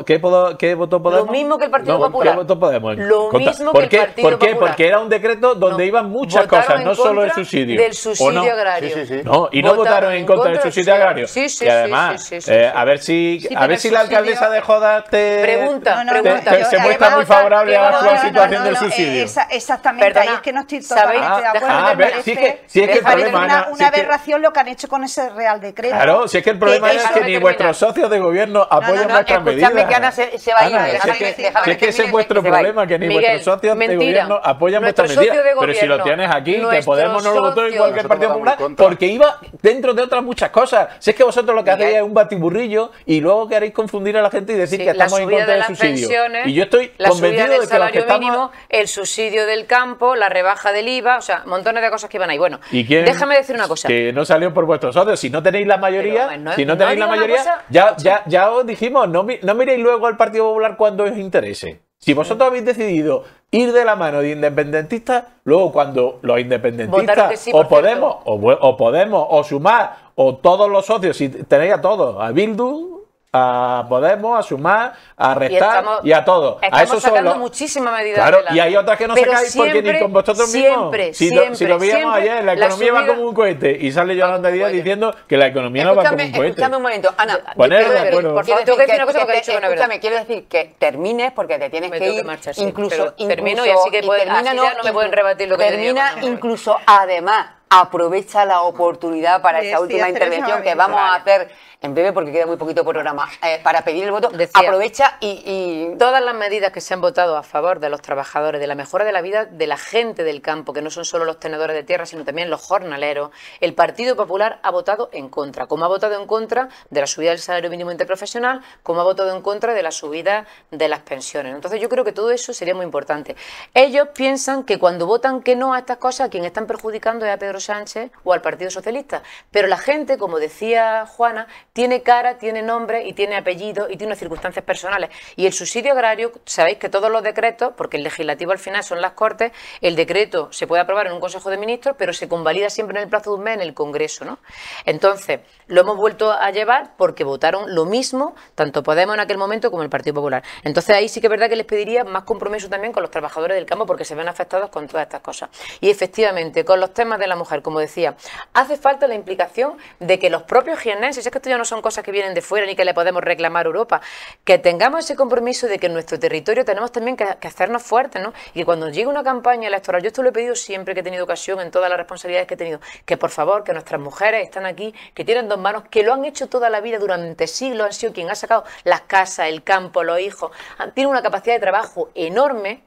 ¿Qué votó Podemos? Lo mismo que el Partido Popular. ¿Qué votó Podemos? Lo mismo que el Partido Popular. ¿Por qué? Porque era un decreto donde iban muchas cosas, no solo el subsidio. Del subsidio agrario. No, y no votaron en contra del subsidio agrario. Sí. Y además, a ver si la alcaldesa de Jodas se muestra muy favorable a la actual situación del subsidio. Exactamente, ahí es que no estoy totalmente de acuerdo. Si es que el problema es una aberración lo que han hecho con ese Real Decreto. Claro, si es que el problema es que ni vuestros socios de gobierno apoyan vuestra vuestras medidas. Escúchame que Ana se va a ir. Ana, Déjame si es que que ese es termine, vuestro que se vaya. problema, que ni Miguel, vuestros socios de mentira. gobierno apoyan Nuestro vuestras medidas. socio de Pero si lo gobierno, tienes aquí, que nuestro Podemos no lo votó socio- igual que el Nosotros Partido votamos en Popular, contra. porque iba dentro de otras muchas cosas. Si es que vosotros lo que hacéis Miguel. es un batiburrillo y luego queréis confundir a la gente y decir Sí, que la estamos en subida contra de del las subsidio. pensiones, Y yo estoy la subida convencido del de que los que salario estamos... mínimo, el subsidio del campo, la rebaja del IVA, o sea, montones de cosas que iban ahí. Bueno, ¿Y quién? déjame decir una cosa. Que no salió por vuestros socios. Si no tenéis la mayoría, Pero, no- si no no tenéis la diga una mayoría, cosa- ya os dijimos, no miréis luego al Partido Popular cuando os interese. Si vosotros habéis decidido ir de la mano de independentistas, luego cuando los Votaron independentistas que sí, por o Podemos o Sumar o todos los socios, si tenéis a todos, a Bildu, a Podemos, a Sumar, a Restar y a todos. A Estamos esos son sacando los... muchísimas medidas. Claro, adelante. y hay otras que no Pero sacáis porque ni siempre, con vosotros mismos. Si lo veíamos ayer, la economía va como un cohete y sale Yolanda Díaz diciendo que la economía no va como un cohete. Escúchame un momento, Ana. Poneros de Pero, acuerdo. por favor, tengo que decir una cosa porque ha dicho que no es verdad. Escúchame, quiero decir que termines porque te tienes Me que tengo que ir. marchar, sí, incluso, pero termino y así que puede- termina, así ya no me pueden rebatir lo que yo digo, termina no me voy. incluso, además, aprovecha la oportunidad para esa Sí, última hacer intervención esa que vamos a vale. hacer en breve porque queda muy poquito programa. Para pedir el voto, Decía- aprovecha y Todas las medidas que se han votado a favor de los trabajadores, de la mejora de la vida de la gente del campo, que no son solo los tenedores de tierra, sino también los jornaleros, el Partido Popular ha votado en contra, como ha votado en contra de la subida del salario mínimo interprofesional, como ha votado en contra de la subida de las pensiones. Entonces yo creo que todo eso sería muy importante. Ellos piensan que cuando votan que no a estas cosas, a quien están perjudicando es a Pedro Sánchez o al Partido Socialista. Pero la gente, como decía Juana, tiene cara, tiene nombre y tiene apellido y tiene unas circunstancias personales. Y el subsidio agrario, sabéis que todos los decretos, porque el legislativo al final son las Cortes, el decreto se puede aprobar en un Consejo de Ministros, pero se convalida siempre en el plazo de un mes en el Congreso, ¿no? Entonces, lo hemos vuelto a llevar porque votaron lo mismo, tanto Podemos en aquel momento como el Partido Popular. Entonces, ahí sí que es verdad que les pediría más compromiso también con los trabajadores del campo porque se ven afectados con todas estas cosas. Y efectivamente, con los temas de la mujer, como decía, hace falta la implicación de que los propios jiennenses, es que esto ya no son cosas que vienen de fuera ni que le podemos reclamar a Europa, que tengamos ese compromiso de que en nuestro territorio tenemos también que hacernos fuertes, ¿no? Y que cuando llegue una campaña electoral, yo esto lo he pedido siempre que he tenido ocasión, en todas las responsabilidades que he tenido, que por favor, que nuestras mujeres están aquí, que tienen dos manos, que lo han hecho toda la vida durante siglos, han sido quien ha sacado las casas, el campo, los hijos, tienen una capacidad de trabajo enorme,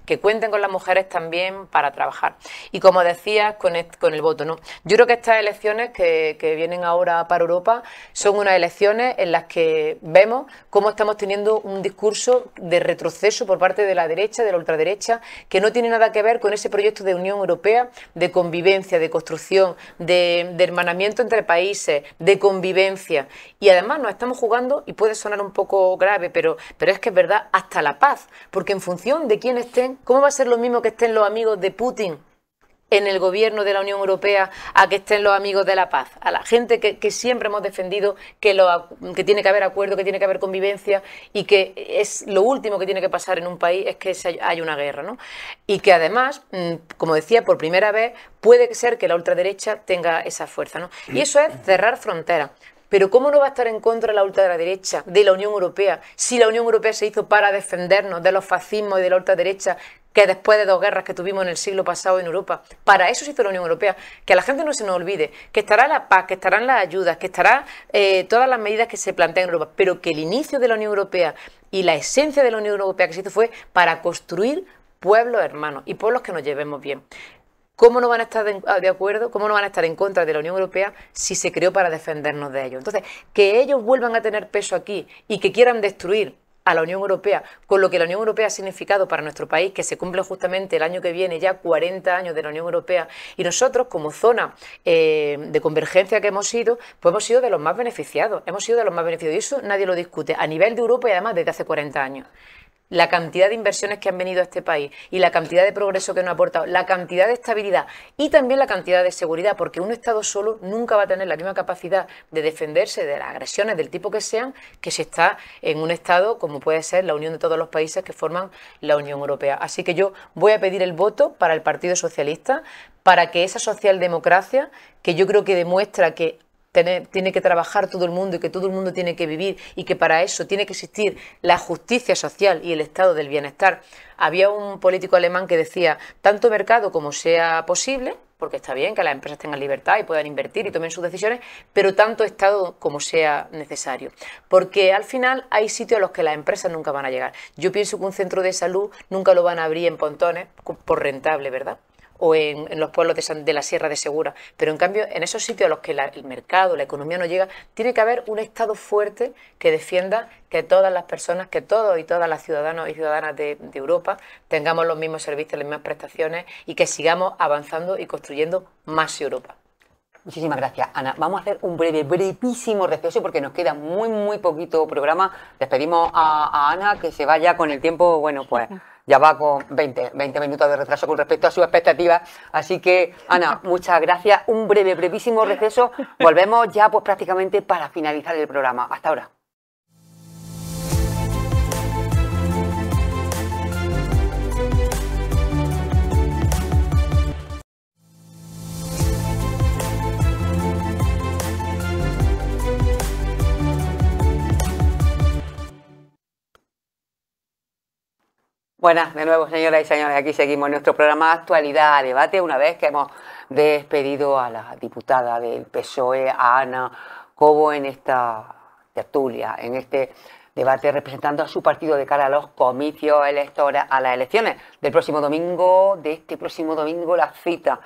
que cuenten con las mujeres también para trabajar. Y como decías, con el voto, ¿no? Yo creo que estas elecciones que vienen ahora para Europa son unas elecciones en las que vemos cómo estamos teniendo un discurso de retroceso por parte de la derecha, de la ultraderecha, que no tiene nada que ver con ese proyecto de Unión Europea, de convivencia, de construcción, de hermanamiento entre países, de convivencia. Y además nos estamos jugando, y puede sonar un poco grave, pero es que es verdad, hasta la paz, porque en función de quién estén, ¿cómo va a ser lo mismo que estén los amigos de Putin en el gobierno de la Unión Europea a que estén los amigos de la paz? A la gente que siempre hemos defendido que tiene que haber acuerdo, que tiene que haber convivencia y que es lo último que tiene que pasar en un país es que haya una guerra, ¿no? Y que además, como decía, por primera vez puede ser que la ultraderecha tenga esa fuerza, ¿no? Y eso es cerrar fronteras. Pero ¿cómo no va a estar en contra la ultraderecha de la Unión Europea si la Unión Europea se hizo para defendernos de los fascismos y de la ultraderecha que después de 2 guerras que tuvimos en el siglo pasado en Europa? Para eso se hizo la Unión Europea. Que a la gente no se nos olvide que estará la paz, que estarán las ayudas, que estarán todas las medidas que se plantean en Europa, pero que el inicio de la Unión Europea y la esencia de la Unión Europea que se hizo fue para construir pueblos hermanos y pueblos que nos llevemos bien. ¿Cómo no van a estar de acuerdo, cómo no van a estar en contra de la Unión Europea si se creó para defendernos de ellos? Entonces, que ellos vuelvan a tener peso aquí y que quieran destruir a la Unión Europea, con lo que la Unión Europea ha significado para nuestro país, que se cumple justamente el año que viene ya 40 años de la Unión Europea, y nosotros como zona de convergencia que hemos sido, pues hemos sido de los más beneficiados, y eso nadie lo discute, a nivel de Europa y además desde hace 40 años. La cantidad de inversiones que han venido a este país y la cantidad de progreso que nos ha aportado, la cantidad de estabilidad y también la cantidad de seguridad, porque un Estado solo nunca va a tener la misma capacidad de defenderse de las agresiones del tipo que sean que si está en un Estado como puede ser la unión de todos los países que forman la Unión Europea. Así que yo voy a pedir el voto para el Partido Socialista, para que esa socialdemocracia, que yo creo que demuestra que tiene que trabajar todo el mundo y que todo el mundo tiene que vivir y que para eso tiene que existir la justicia social y el estado del bienestar. Había un político alemán que decía, tanto mercado como sea posible, porque está bien que las empresas tengan libertad y puedan invertir y tomen sus decisiones, pero tanto Estado como sea necesario. Porque al final hay sitios a los que las empresas nunca van a llegar. Yo pienso que un centro de salud nunca lo van a abrir en Pontones por rentable, ¿verdad? O en los pueblos de la Sierra de Segura. Pero en cambio, en esos sitios a los que el mercado, la economía no llega, tiene que haber un Estado fuerte que defienda que todas las personas, que todos y todas las ciudadanos y ciudadanas de Europa tengamos los mismos servicios, las mismas prestaciones y que sigamos avanzando y construyendo más Europa. Muchísimas gracias, Ana. Vamos a hacer un brevísimo receso porque nos queda muy poquito programa. Despedimos a Ana, que se vaya con el tiempo, bueno, pues ya va con 20 minutos de retraso con respecto a sus expectativas. Así que, Ana, muchas gracias. Un brevísimo receso. Volvemos ya pues prácticamente para finalizar el programa. Hasta ahora. Buenas, de nuevo, señoras y señores, aquí seguimos nuestro programa Actualidad Debate, una vez que hemos despedido a la diputada del PSOE, a Ana Cobo, en esta tertulia, en este debate representando a su partido de cara a los comicios electorales, a las elecciones del próximo domingo, la cita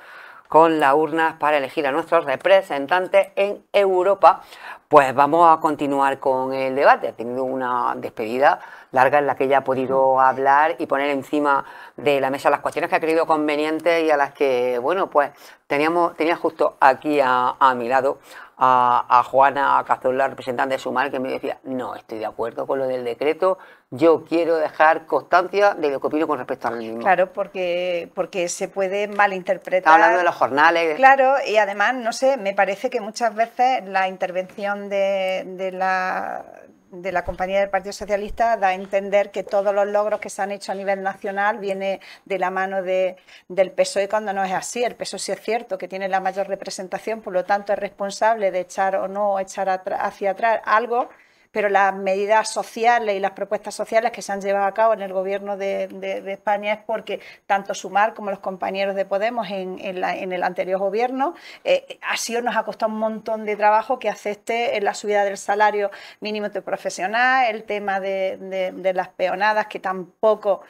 con las urnas para elegir a nuestros representantes en Europa. Pues vamos a continuar con el debate. Ha tenido una despedida larga en la que ella ha podido hablar y poner encima de la mesa las cuestiones que ha creído convenientes y a las que, bueno, pues tenía justo aquí a mi lado a Juana Cazorla, representante de Sumar, que me decía, no estoy de acuerdo con lo del decreto, yo quiero dejar constancia de lo que opino con respecto al mismo. Claro, porque se puede malinterpretar. Está hablando de los jornales. Claro, y además, no sé, me parece que muchas veces la intervención de la compañía del Partido Socialista da a entender que todos los logros que se han hecho a nivel nacional viene de la mano del PSOE, cuando no es así. El PSOE sí es cierto que tiene la mayor representación, por lo tanto es responsable de echar o no echar hacia atrás algo, pero las medidas sociales y las propuestas sociales que se han llevado a cabo en el gobierno de España es porque tanto Sumar como los compañeros de Podemos en el anterior gobierno nos ha costado un montón de trabajo que acepte la subida del salario mínimo interprofesional, el tema de las peonadas, que tampoco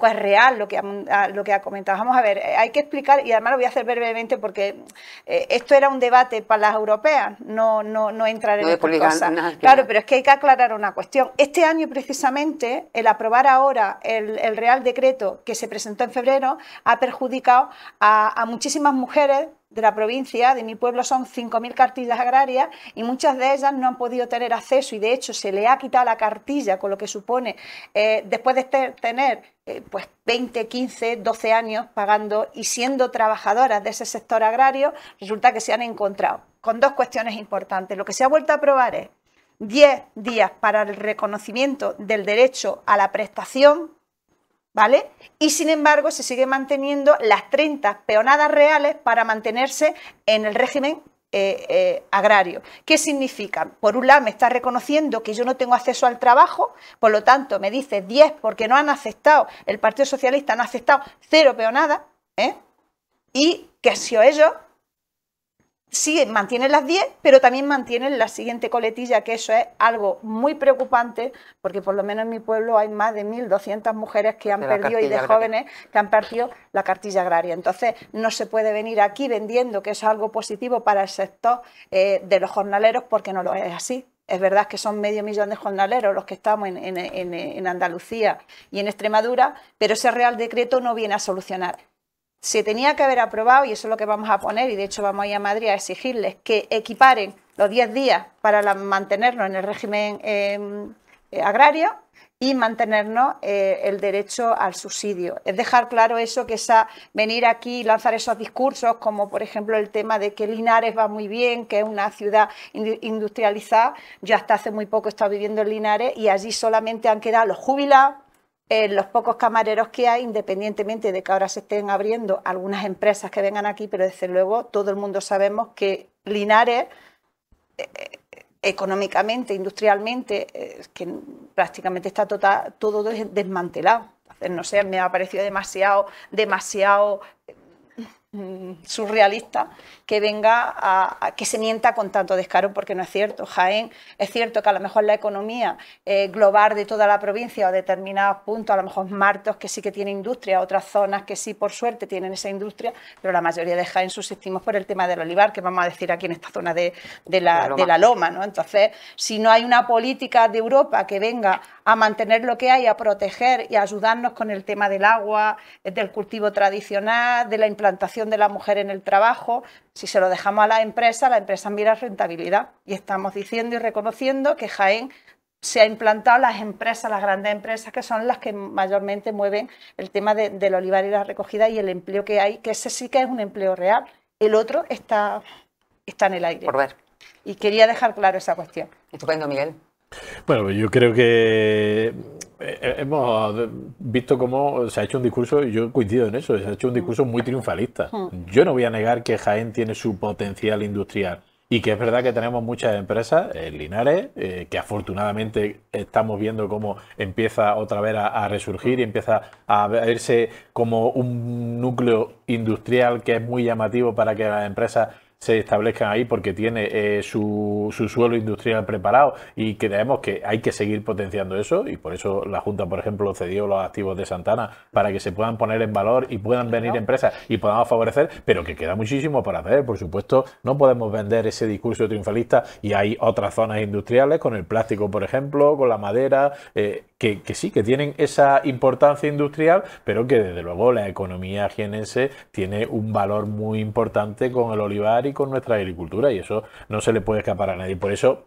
es real lo que ha comentado. Vamos a ver, hay que explicar, y además lo voy a hacer brevemente porque esto era un debate para las europeas, no entrar en estas cosas. Claro, pero es que hay que aclarar una cuestión. Este año, precisamente, el aprobar ahora el Real Decreto que se presentó en febrero ha perjudicado a muchísimas mujeres de la provincia. De mi pueblo son 5.000 cartillas agrarias y muchas de ellas no han podido tener acceso, y de hecho se le ha quitado la cartilla, con lo que supone después de tener pues 20, 15, 12 años pagando y siendo trabajadoras de ese sector agrario, resulta que se han encontrado con dos cuestiones importantes. Lo que se ha vuelto a aprobar es 10 días para el reconocimiento del derecho a la prestación, ¿vale? Y sin embargo se sigue manteniendo las 30 peonadas reales para mantenerse en el régimen agrario. ¿Qué significa? Por un lado me está reconociendo que yo no tengo acceso al trabajo, por lo tanto me dice 10 porque no han aceptado, el Partido Socialista no ha aceptado 0 peonadas, y que si ellos sí mantienen las 10, pero también mantienen la siguiente coletilla, que eso es algo muy preocupante, porque por lo menos en mi pueblo hay más de 1.200 mujeres que han perdido, y de jóvenes que han perdido la cartilla agraria. Entonces no se puede venir aquí vendiendo que eso es algo positivo para el sector de los jornaleros, porque no lo es así. Es verdad que son 500.000 de jornaleros los que estamos en Andalucía y en Extremadura, pero ese Real Decreto no viene a solucionar. Se tenía que haber aprobado, y eso es lo que vamos a poner, y de hecho vamos a ir a Madrid a exigirles que equiparen los 10 días para mantenernos en el régimen agrario y mantenernos el derecho al subsidio. Es dejar claro eso, que venir aquí y lanzar esos discursos, como por ejemplo el tema de que Linares va muy bien, que es una ciudad industrializada. Yo hasta hace muy poco he estado viviendo en Linares y allí solamente han quedado los jubilados, los pocos camareros que hay, independientemente de que ahora se estén abriendo algunas empresas que vengan aquí, pero desde luego todo el mundo sabemos que Linares, económicamente, industrialmente, que prácticamente está todo desmantelado. Entonces, no sé, me ha parecido demasiado surrealista que venga a que se mienta con tanto descaro, porque no es cierto. Jaén, es cierto que a lo mejor la economía global de toda la provincia o determinados puntos, a lo mejor Martos que sí que tiene industria, otras zonas que sí por suerte tienen esa industria, pero la mayoría de Jaén subsistimos por el tema del olivar, que vamos a decir aquí en esta zona de la Loma, ¿no? Entonces, si no hay una política de Europa que venga a mantener lo que hay, a proteger y a ayudarnos con el tema del agua, del cultivo tradicional, de la implantación de la mujer en el trabajo, si se lo dejamos a la empresa mira rentabilidad. Y estamos diciendo y reconociendo que Jaén se ha implantado las empresas, las grandes empresas, que son las que mayormente mueven el tema del olivar y la recogida y el empleo que hay, que ese sí que es un empleo real. El otro está en el aire. Por ver. Y quería dejar claro esa cuestión. Estupendo, Miguel. Bueno, yo creo que hemos visto cómo se ha hecho un discurso, y yo coincido en eso, se ha hecho un discurso muy triunfalista. Yo no voy a negar que Jaén tiene su potencial industrial y que es verdad que tenemos muchas empresas en Linares, que afortunadamente estamos viendo cómo empieza otra vez a resurgir y empieza a verse como un núcleo industrial que es muy llamativo para que las empresas se establezcan ahí, porque tiene su suelo industrial preparado, y creemos que hay que seguir potenciando eso, y por eso la Junta, por ejemplo, cedió los activos de Santana para que se puedan poner en valor y puedan venir empresas y podamos favorecer, pero que queda muchísimo por hacer. Por supuesto, no podemos vender ese discurso triunfalista, y hay otras zonas industriales, con el plástico, por ejemplo, con la madera, que sí, que tienen esa importancia industrial, pero que desde luego la economía jienense tiene un valor muy importante con el olivar y con nuestra agricultura, y eso no se le puede escapar a nadie. Por eso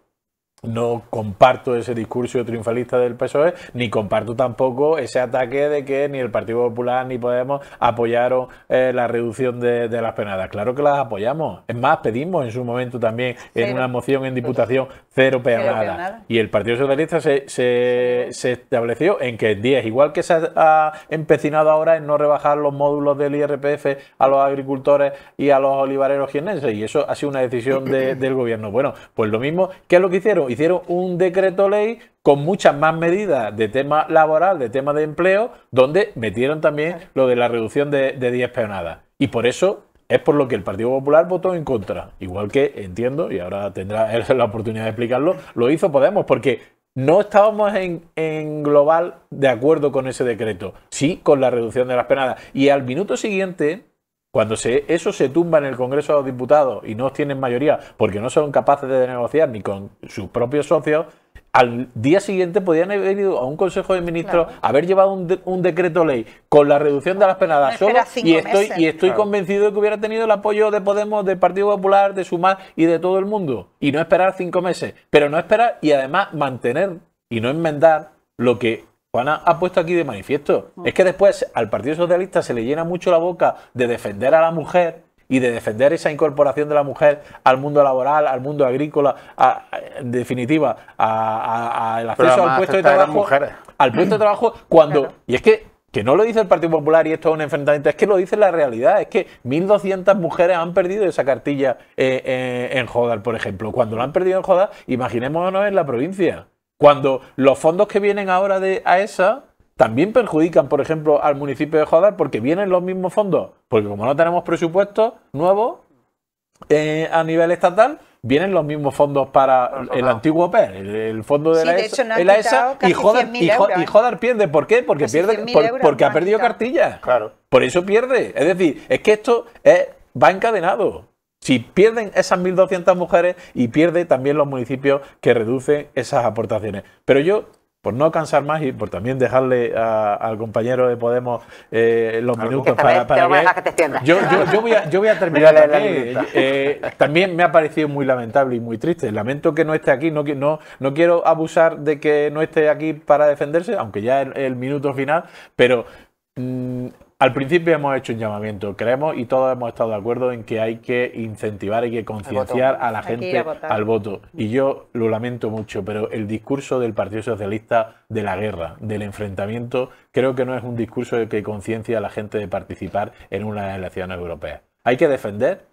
no comparto ese discurso triunfalista del PSOE, ni comparto tampoco ese ataque de que ni el Partido Popular ni Podemos apoyaron la reducción de las penadas. Claro que las apoyamos. Es más, pedimos en su momento también en una moción en Diputación cero peonada. Y el Partido Socialista se estableció en que en 10, igual que se ha empecinado ahora en no rebajar los módulos del IRPF a los agricultores y a los olivareros jienenses, y eso ha sido una decisión del gobierno. Bueno, pues lo mismo, ¿qué es lo que hicieron? Hicieron un decreto ley con muchas más medidas de tema laboral, de tema de empleo, donde metieron también lo de la reducción de 10 peonadas. Y por eso es por lo que el Partido Popular votó en contra. Igual que, entiendo, y ahora tendrá él la oportunidad de explicarlo, lo hizo Podemos, porque no estábamos en global de acuerdo con ese decreto, sí con la reducción de las penadas. Y al minuto siguiente, cuando eso se tumba en el Congreso de los Diputados y no tienen mayoría porque no son capaces de negociar ni con sus propios socios, al día siguiente podían haber ido a un Consejo de Ministros, haber llevado un decreto ley con la reducción de las penadas solo, y estoy convencido de que hubiera tenido el apoyo de Podemos, del Partido Popular, de Sumar y de todo el mundo, y no esperar 5 meses, pero no esperar y además mantener y no enmendar lo que Juana ha puesto aquí de manifiesto. Es que después al Partido Socialista se le llena mucho la boca de defender a la mujer y de defender esa incorporación de la mujer al mundo laboral, al mundo agrícola, en definitiva, al acceso al puesto de trabajo. Al puesto de trabajo cuando... Y es que no lo dice el Partido Popular y esto es un enfrentamiento, es que lo dice la realidad. Es que 1.200 mujeres han perdido esa cartilla en Jodar, por ejemplo. Cuando lo han perdido en Jodar, imaginémonos en la provincia. Cuando los fondos que vienen ahora de AESA también perjudican, por ejemplo, al municipio de Jodar, porque vienen los mismos fondos. Porque como no tenemos presupuestos nuevos a nivel estatal, vienen los mismos fondos para el antiguo PER, el fondo de la ESA, y Jodar pierde. ¿Por qué? Porque pierde, porque ha perdido cartillas. Claro. Por eso pierde. Es decir, es que esto va encadenado. Si pierden esas 1.200 mujeres, y pierde también los municipios que reducen esas aportaciones. Pero yo, por no cansar más y por también dejarle al compañero de Podemos los minutos para que yo voy a terminar también. También me ha parecido muy lamentable y muy triste. Lamento que no esté aquí. No quiero abusar de que no esté aquí para defenderse, aunque ya es el minuto final, pero... al principio hemos hecho un llamamiento, creemos, y todos hemos estado de acuerdo en que hay que incentivar, hay que concienciar a la gente al voto. Y yo lo lamento mucho, pero el discurso del Partido Socialista de la guerra, del enfrentamiento, creo que no es un discurso que conciencie a la gente de participar en unas elecciones europeas. Hay que defender,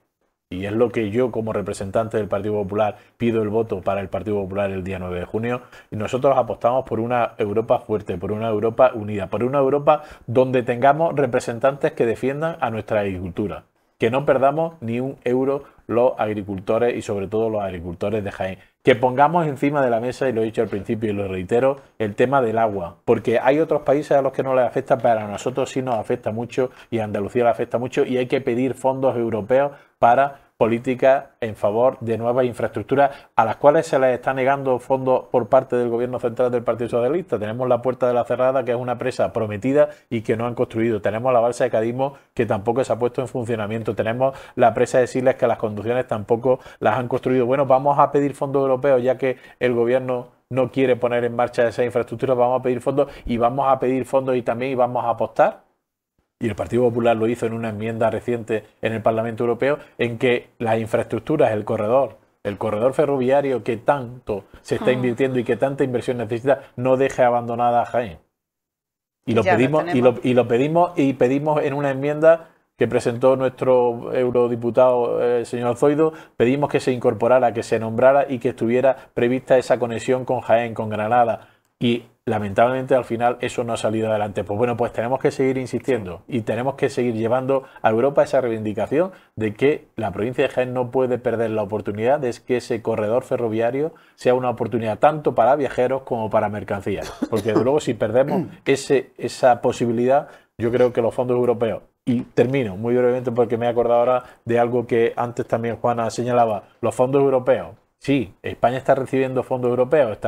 y es lo que yo como representante del Partido Popular pido el voto para el Partido Popular el día 9 de junio. Y nosotros apostamos por una Europa fuerte, por una Europa unida, por una Europa donde tengamos representantes que defiendan a nuestra agricultura, que no perdamos ni un euro los agricultores y sobre todo los agricultores de Jaén. Que pongamos encima de la mesa, y lo he dicho al principio y lo reitero, el tema del agua, porque hay otros países a los que no les afecta, pero a nosotros sí nos afecta mucho y a Andalucía le afecta mucho y hay que pedir fondos europeos para políticas en favor de nuevas infraestructuras a las cuales se les está negando fondos por parte del gobierno central del Partido Socialista. Tenemos la Puerta de la Cerrada, que es una presa prometida y que no han construido. Tenemos la balsa de Cadismo, que tampoco se ha puesto en funcionamiento. Tenemos la presa de Siles, que las conducciones tampoco las han construido. Bueno, vamos a pedir fondos europeos, ya que el gobierno no quiere poner en marcha esas infraestructuras. Vamos a pedir fondos y vamos a pedir fondos y también vamos a apostar. Y el Partido Popular lo hizo en una enmienda reciente en el Parlamento Europeo, en que las infraestructuras, el corredor ferroviario que tanto se está invirtiendo y que tanta inversión necesita, no deje abandonada a Jaén. Y lo pedimos en una enmienda que presentó nuestro eurodiputado, el señor Zoido, pedimos que se incorporara, que se nombrara y que estuviera prevista esa conexión con Jaén, con Granada. Y lamentablemente al final eso no ha salido adelante. Pues bueno, pues tenemos que seguir insistiendo y tenemos que seguir llevando a Europa esa reivindicación de que la provincia de Jaén no puede perder la oportunidad de que ese corredor ferroviario sea una oportunidad tanto para viajeros como para mercancías. Porque desde luego si perdemos esa posibilidad, yo creo que los fondos europeos, y termino muy brevemente porque me he acordado ahora de algo que antes también Juana señalaba, los fondos europeos. Sí, España está recibiendo fondos europeos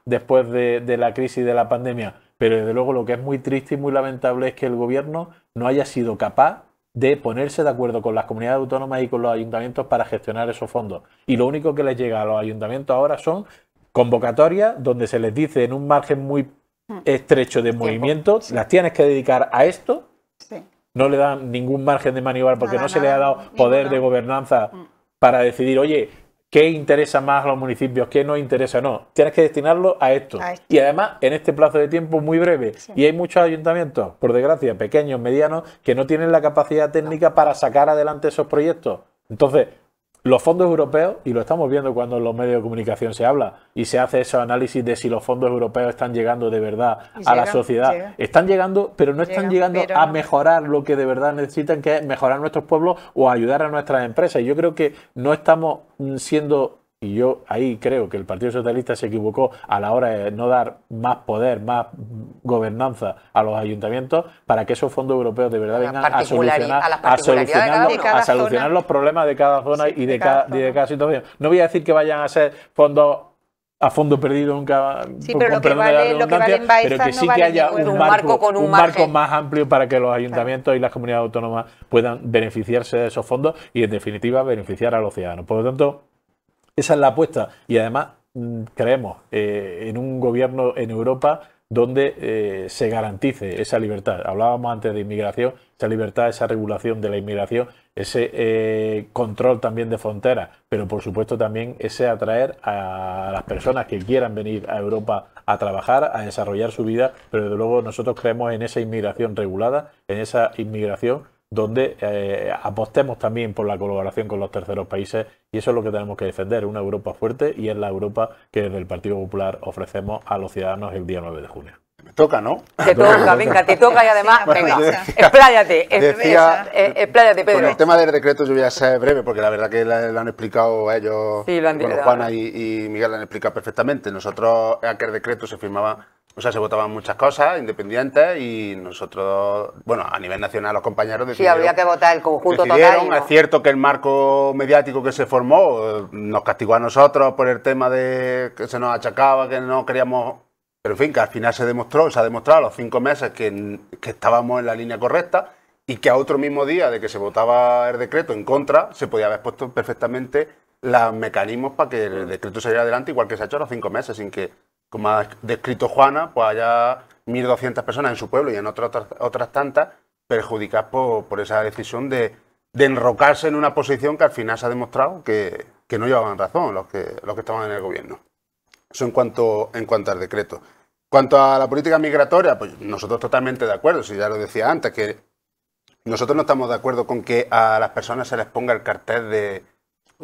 después de la crisis de la pandemia, pero desde luego lo que es muy triste y muy lamentable es que el gobierno no haya sido capaz de ponerse de acuerdo con las comunidades autónomas y con los ayuntamientos para gestionar esos fondos. Y lo único que les llega a los ayuntamientos ahora son convocatorias donde se les dice en un margen muy estrecho de movimiento, las tienes que dedicar a esto, no le dan ningún margen de maniobra porque no se le ha dado poder de gobernanza para decidir, oye, ¿qué interesa más a los municipios? ¿Qué no interesa? No, tienes que destinarlo a esto. Y además, en este plazo de tiempo muy breve. Sí. Y hay muchos ayuntamientos, por desgracia, pequeños, medianos, que no tienen la capacidad técnica para sacar adelante esos proyectos. Entonces, los fondos europeos, y lo estamos viendo cuando en los medios de comunicación se habla y se hace ese análisis de si los fondos europeos están llegando de verdad a la sociedad. Están llegando, pero no están llegando a mejorar lo que de verdad necesitan, que es mejorar nuestros pueblos o ayudar a nuestras empresas. Y yo creo que no estamos siendo... Y yo ahí creo que el Partido Socialista se equivocó a la hora de no dar más poder, más gobernanza a los ayuntamientos para que esos fondos europeos de verdad vengan a solucionar los problemas de cada zona y de cada situación. No voy a decir que vayan a ser fondos a fondo perdido nunca, pero pero que sí que haya un marco más amplio para que los ayuntamientos y las comunidades autónomas puedan beneficiarse de esos fondos y en definitiva beneficiar a los ciudadanos. Por lo tanto, esa es la apuesta y además creemos en un gobierno en Europa donde se garantice esa libertad. Hablábamos antes de inmigración, esa libertad, esa regulación de la inmigración, ese control también de fronteras, pero por supuesto también ese atraer a las personas que quieran venir a Europa a trabajar, a desarrollar su vida, pero desde luego nosotros creemos en esa inmigración regulada, en esa inmigración donde apostemos también por la colaboración con los terceros países y eso es lo que tenemos que defender, una Europa fuerte y es la Europa que desde el Partido Popular ofrecemos a los ciudadanos el día 9 de junio. Me toca, ¿no? Te toca, venga, te toca y además, venga, expláyate, Pedro. Con el tema del decreto yo voy a ser breve porque la verdad que lo han explicado ellos, sí, bueno, Juana y Miguel lo han explicado perfectamente. Nosotros, aquel decreto se firmaba... O sea, se votaban muchas cosas independientes y nosotros, bueno, a nivel nacional los compañeros decidieron... Sí, habría que votar el conjunto total. Es cierto que el marco mediático que se formó nos castigó a nosotros por el tema de que se nos achacaba, que no queríamos... Pero en fin, que al final se ha demostrado a los 5 meses que estábamos en la línea correcta y que a otro mismo día de que se votaba el decreto en contra, se podía haber puesto perfectamente los mecanismos para que el decreto saliera adelante, igual que se ha hecho a los 5 meses, sin que... Como ha descrito Juana, pues haya 1.200 personas en su pueblo y en otras tantas perjudicadas por esa decisión de enrocarse en una posición que al final se ha demostrado que no llevaban razón los que estaban en el gobierno. Eso en cuanto al decreto. En cuanto a la política migratoria, pues nosotros totalmente de acuerdo, si ya lo decía antes, que nosotros no estamos de acuerdo con que a las personas se les ponga el cartel de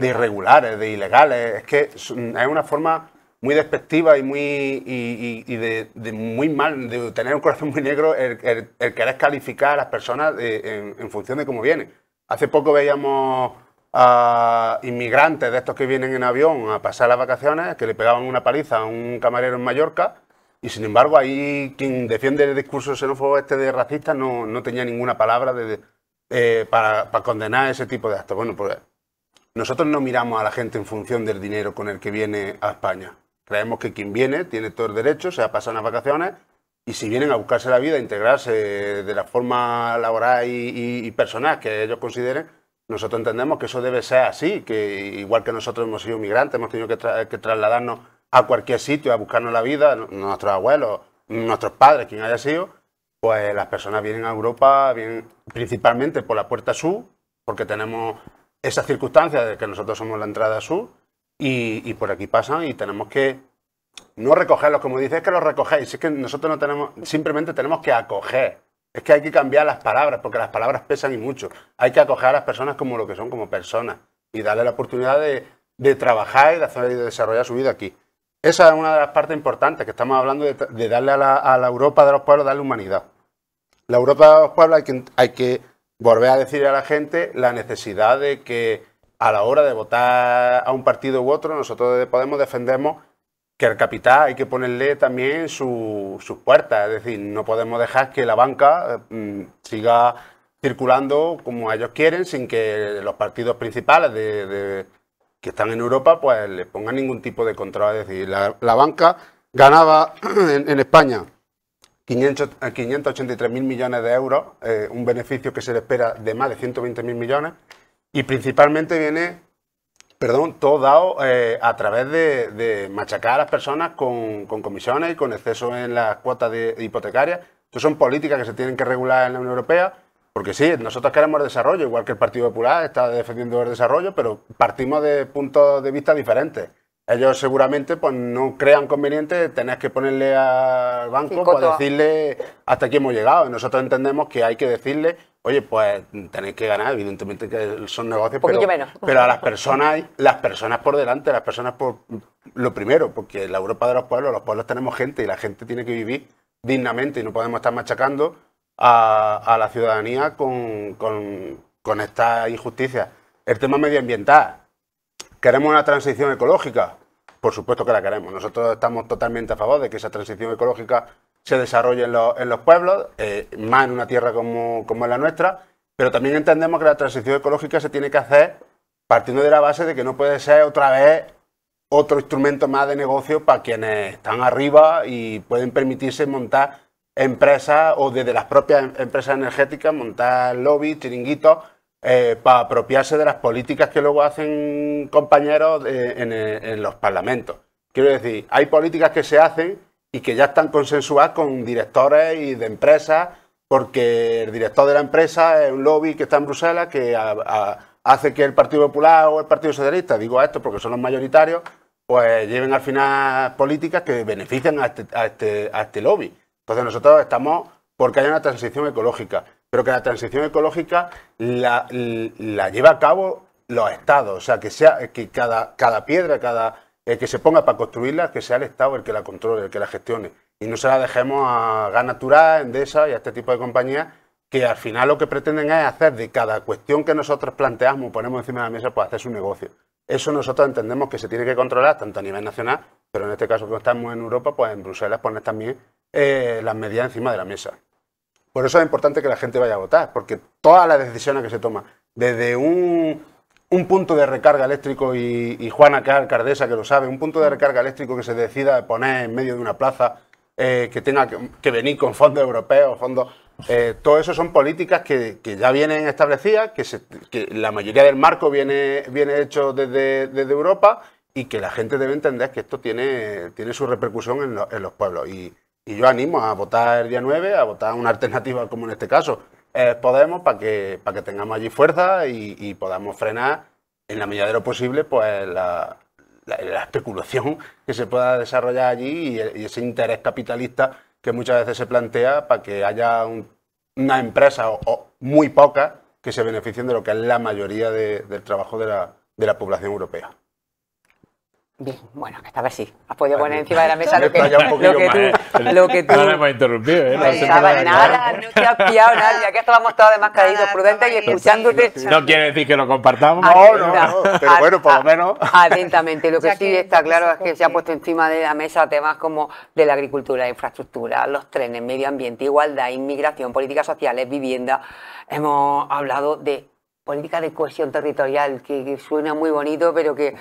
irregulares, de ilegales. Es que es una forma muy despectiva y de muy mal, de tener un corazón muy negro el querer calificar a las personas en función de cómo vienen. Hace poco veíamos a inmigrantes de estos que vienen en avión a pasar las vacaciones, que le pegaban una paliza a un camarero en Mallorca, y sin embargo ahí quien defiende el discurso xenófobo de racista no tenía ninguna palabra para condenar ese tipo de actos. Bueno, pues nosotros no miramos a la gente en función del dinero con el que viene a España. Creemos que quien viene tiene todo el derecho, se va a pasar unas vacaciones, y si vienen a buscarse la vida, a integrarse de la forma laboral y personal que ellos consideren, nosotros entendemos que eso debe ser así, que igual que nosotros hemos sido migrantes, hemos tenido que trasladarnos a cualquier sitio a buscarnos la vida, nuestros abuelos, nuestros padres, quien haya sido, pues las personas vienen a Europa, vienen principalmente por la puerta sur, porque tenemos esas circunstancias de que nosotros somos la entrada sur, y por aquí pasan y tenemos que no recogerlos, como dices, es que los recogéis, es que nosotros no tenemos, simplemente tenemos que acoger. Es que hay que cambiar las palabras, porque las palabras pesan y mucho. Hay que acoger a las personas como lo que son, como personas, y darle la oportunidad de trabajar y de desarrollar su vida aquí. Esa es una de las partes importantes, que estamos hablando de darle a la Europa de los pueblos, darle humanidad. La Europa de los pueblos hay que volver a decir a la gente la necesidad de que a la hora de votar a un partido u otro, nosotros de Podemos defendemos que al capital hay que ponerle también sus puertas, es decir, no podemos dejar que la banca siga circulando como ellos quieren, sin que los partidos principales que están en Europa pues le pongan ningún tipo de control. Es decir, la banca ganaba en España 583.000 millones de euros, un beneficio que se le espera de más de 120.000 millones, y principalmente viene, todo dado a través de machacar a las personas con comisiones y con exceso en las cuotas hipotecarias. Estas son políticas que se tienen que regular en la Unión Europea, porque sí, nosotros queremos desarrollo, igual que el Partido Popular está defendiendo el desarrollo, pero partimos de puntos de vista diferentes. Ellos seguramente pues no crean conveniente tener que ponerle al banco pues decirle hasta aquí hemos llegado. Y nosotros entendemos que hay que decirle, oye, pues tenéis que ganar, evidentemente que son negocios, pero a las personas por delante, las personas por lo primero, porque la Europa de los pueblos tenemos gente y la gente tiene que vivir dignamente y no podemos estar machacando a la ciudadanía con esta injusticia. El tema medioambiental. ¿Queremos una transición ecológica? Por supuesto que la queremos. Nosotros estamos totalmente a favor de que esa transición ecológica se desarrolle en los pueblos, más en una tierra como es la nuestra, pero también entendemos que la transición ecológica se tiene que hacer partiendo de la base de que no puede ser otra vez otro instrumento más de negocio para quienes están arriba y pueden permitirse montar empresas o desde las propias empresas energéticas montar lobbies, chiringuitos, para apropiarse de las políticas que luego hacen compañeros en los parlamentos. Quiero decir, hay políticas que se hacen y que ya están consensuadas con directores y de empresas, porque el director de la empresa es un lobby que está en Bruselas que hace que el Partido Popular o el Partido Socialista, digo esto porque son los mayoritarios, pues lleven al final políticas que benefician a este lobby. Entonces nosotros estamos porque haya una transición ecológica, pero que la transición ecológica la lleve a cabo los estados, o sea, que cada piedra, que se ponga para construirla, que sea el Estado el que la controle, el que la gestione, y no se la dejemos a Gas Natural, Endesa y a este tipo de compañías que al final lo que pretenden es hacer de cada cuestión que nosotros planteamos, ponemos encima de la mesa, pues hacer su negocio. Eso nosotros entendemos que se tiene que controlar tanto a nivel nacional, pero en este caso que estamos en Europa, pues en Bruselas poner también las medidas encima de la mesa. Por eso es importante que la gente vaya a votar, porque todas las decisiones que se toman, desde un punto de recarga eléctrico, y Juana, que es alcaldesa, que lo sabe, un punto de recarga eléctrico que se decida poner en medio de una plaza, que tenga que venir con fondos europeos, todo eso son políticas que ya vienen establecidas, que la mayoría del marco viene hecho desde Europa, y que la gente debe entender que esto tiene su repercusión en los pueblos. Y yo animo a votar el día 9, a votar una alternativa como en este caso Podemos, para que tengamos allí fuerza y podamos frenar en la medida de lo posible pues la especulación que se pueda desarrollar allí y ese interés capitalista que muchas veces se plantea para que haya una empresa o muy pocas que se beneficien de lo que es la mayoría del trabajo de la población europea. Bien, bueno, esta vez sí. Has podido poner encima de la mesa lo que tú... No le hemos interrumpido, ¿eh? No, pensaba nada, no te has pillado nadie. Aquí estábamos todos además calladitos, prudentes y escuchándote. No quiere decir que lo compartamos. No, pero bueno, por lo menos. Atentamente. Lo que sí está claro es que se ha puesto encima de la mesa temas como de la agricultura, la infraestructura, los trenes, medio ambiente, igualdad, inmigración, políticas sociales, vivienda. Hemos hablado de política de cohesión territorial, que suena muy bonito, pero que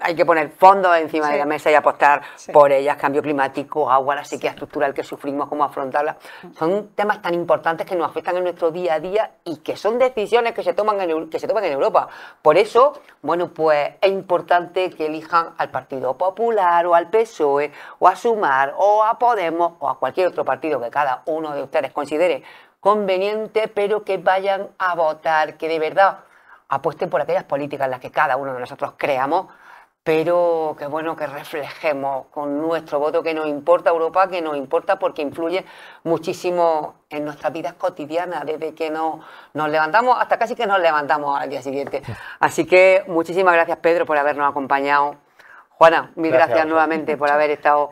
hay que poner fondos encima de la mesa y apostar por ellas, cambio climático, agua, la sequía estructural que sufrimos, cómo afrontarla. Son temas tan importantes que nos afectan en nuestro día a día y que son decisiones que se toman en Europa. Por eso, bueno, pues es importante que elijan al Partido Popular o al PSOE o a Sumar o a Podemos o a cualquier otro partido que cada uno de ustedes considere conveniente, pero que vayan a votar, que de verdad apuesten por aquellas políticas en las que cada uno de nosotros creamos, pero que bueno, que reflejemos con nuestro voto que nos importa Europa, que nos importa porque influye muchísimo en nuestras vidas cotidianas, desde que nos levantamos hasta casi que nos levantamos al día siguiente. Así que muchísimas gracias, Pedro, por habernos acompañado. Juana, mil gracias nuevamente por haber estado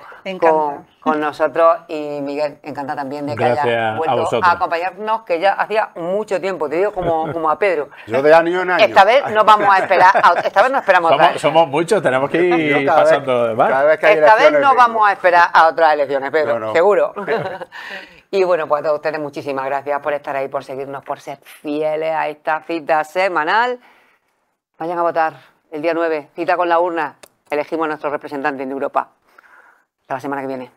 con nosotros, y Miguel, encantada también de que hayas vuelto a acompañarnos, que ya hacía mucho tiempo, te digo como a Pedro. Yo de año en año. Esta vez no vamos a esperar, esta vez no esperamos otra vez. Somos muchos, tenemos que ir pasando de más. Esta vez no vamos a esperar a otras elecciones, Pedro, seguro. Y bueno, pues a todos ustedes muchísimas gracias por estar ahí, por seguirnos, por ser fieles a esta cita semanal. Vayan a votar el día 9, cita con la urna. Elegimos a nuestro representante en Europa. Hasta la semana que viene.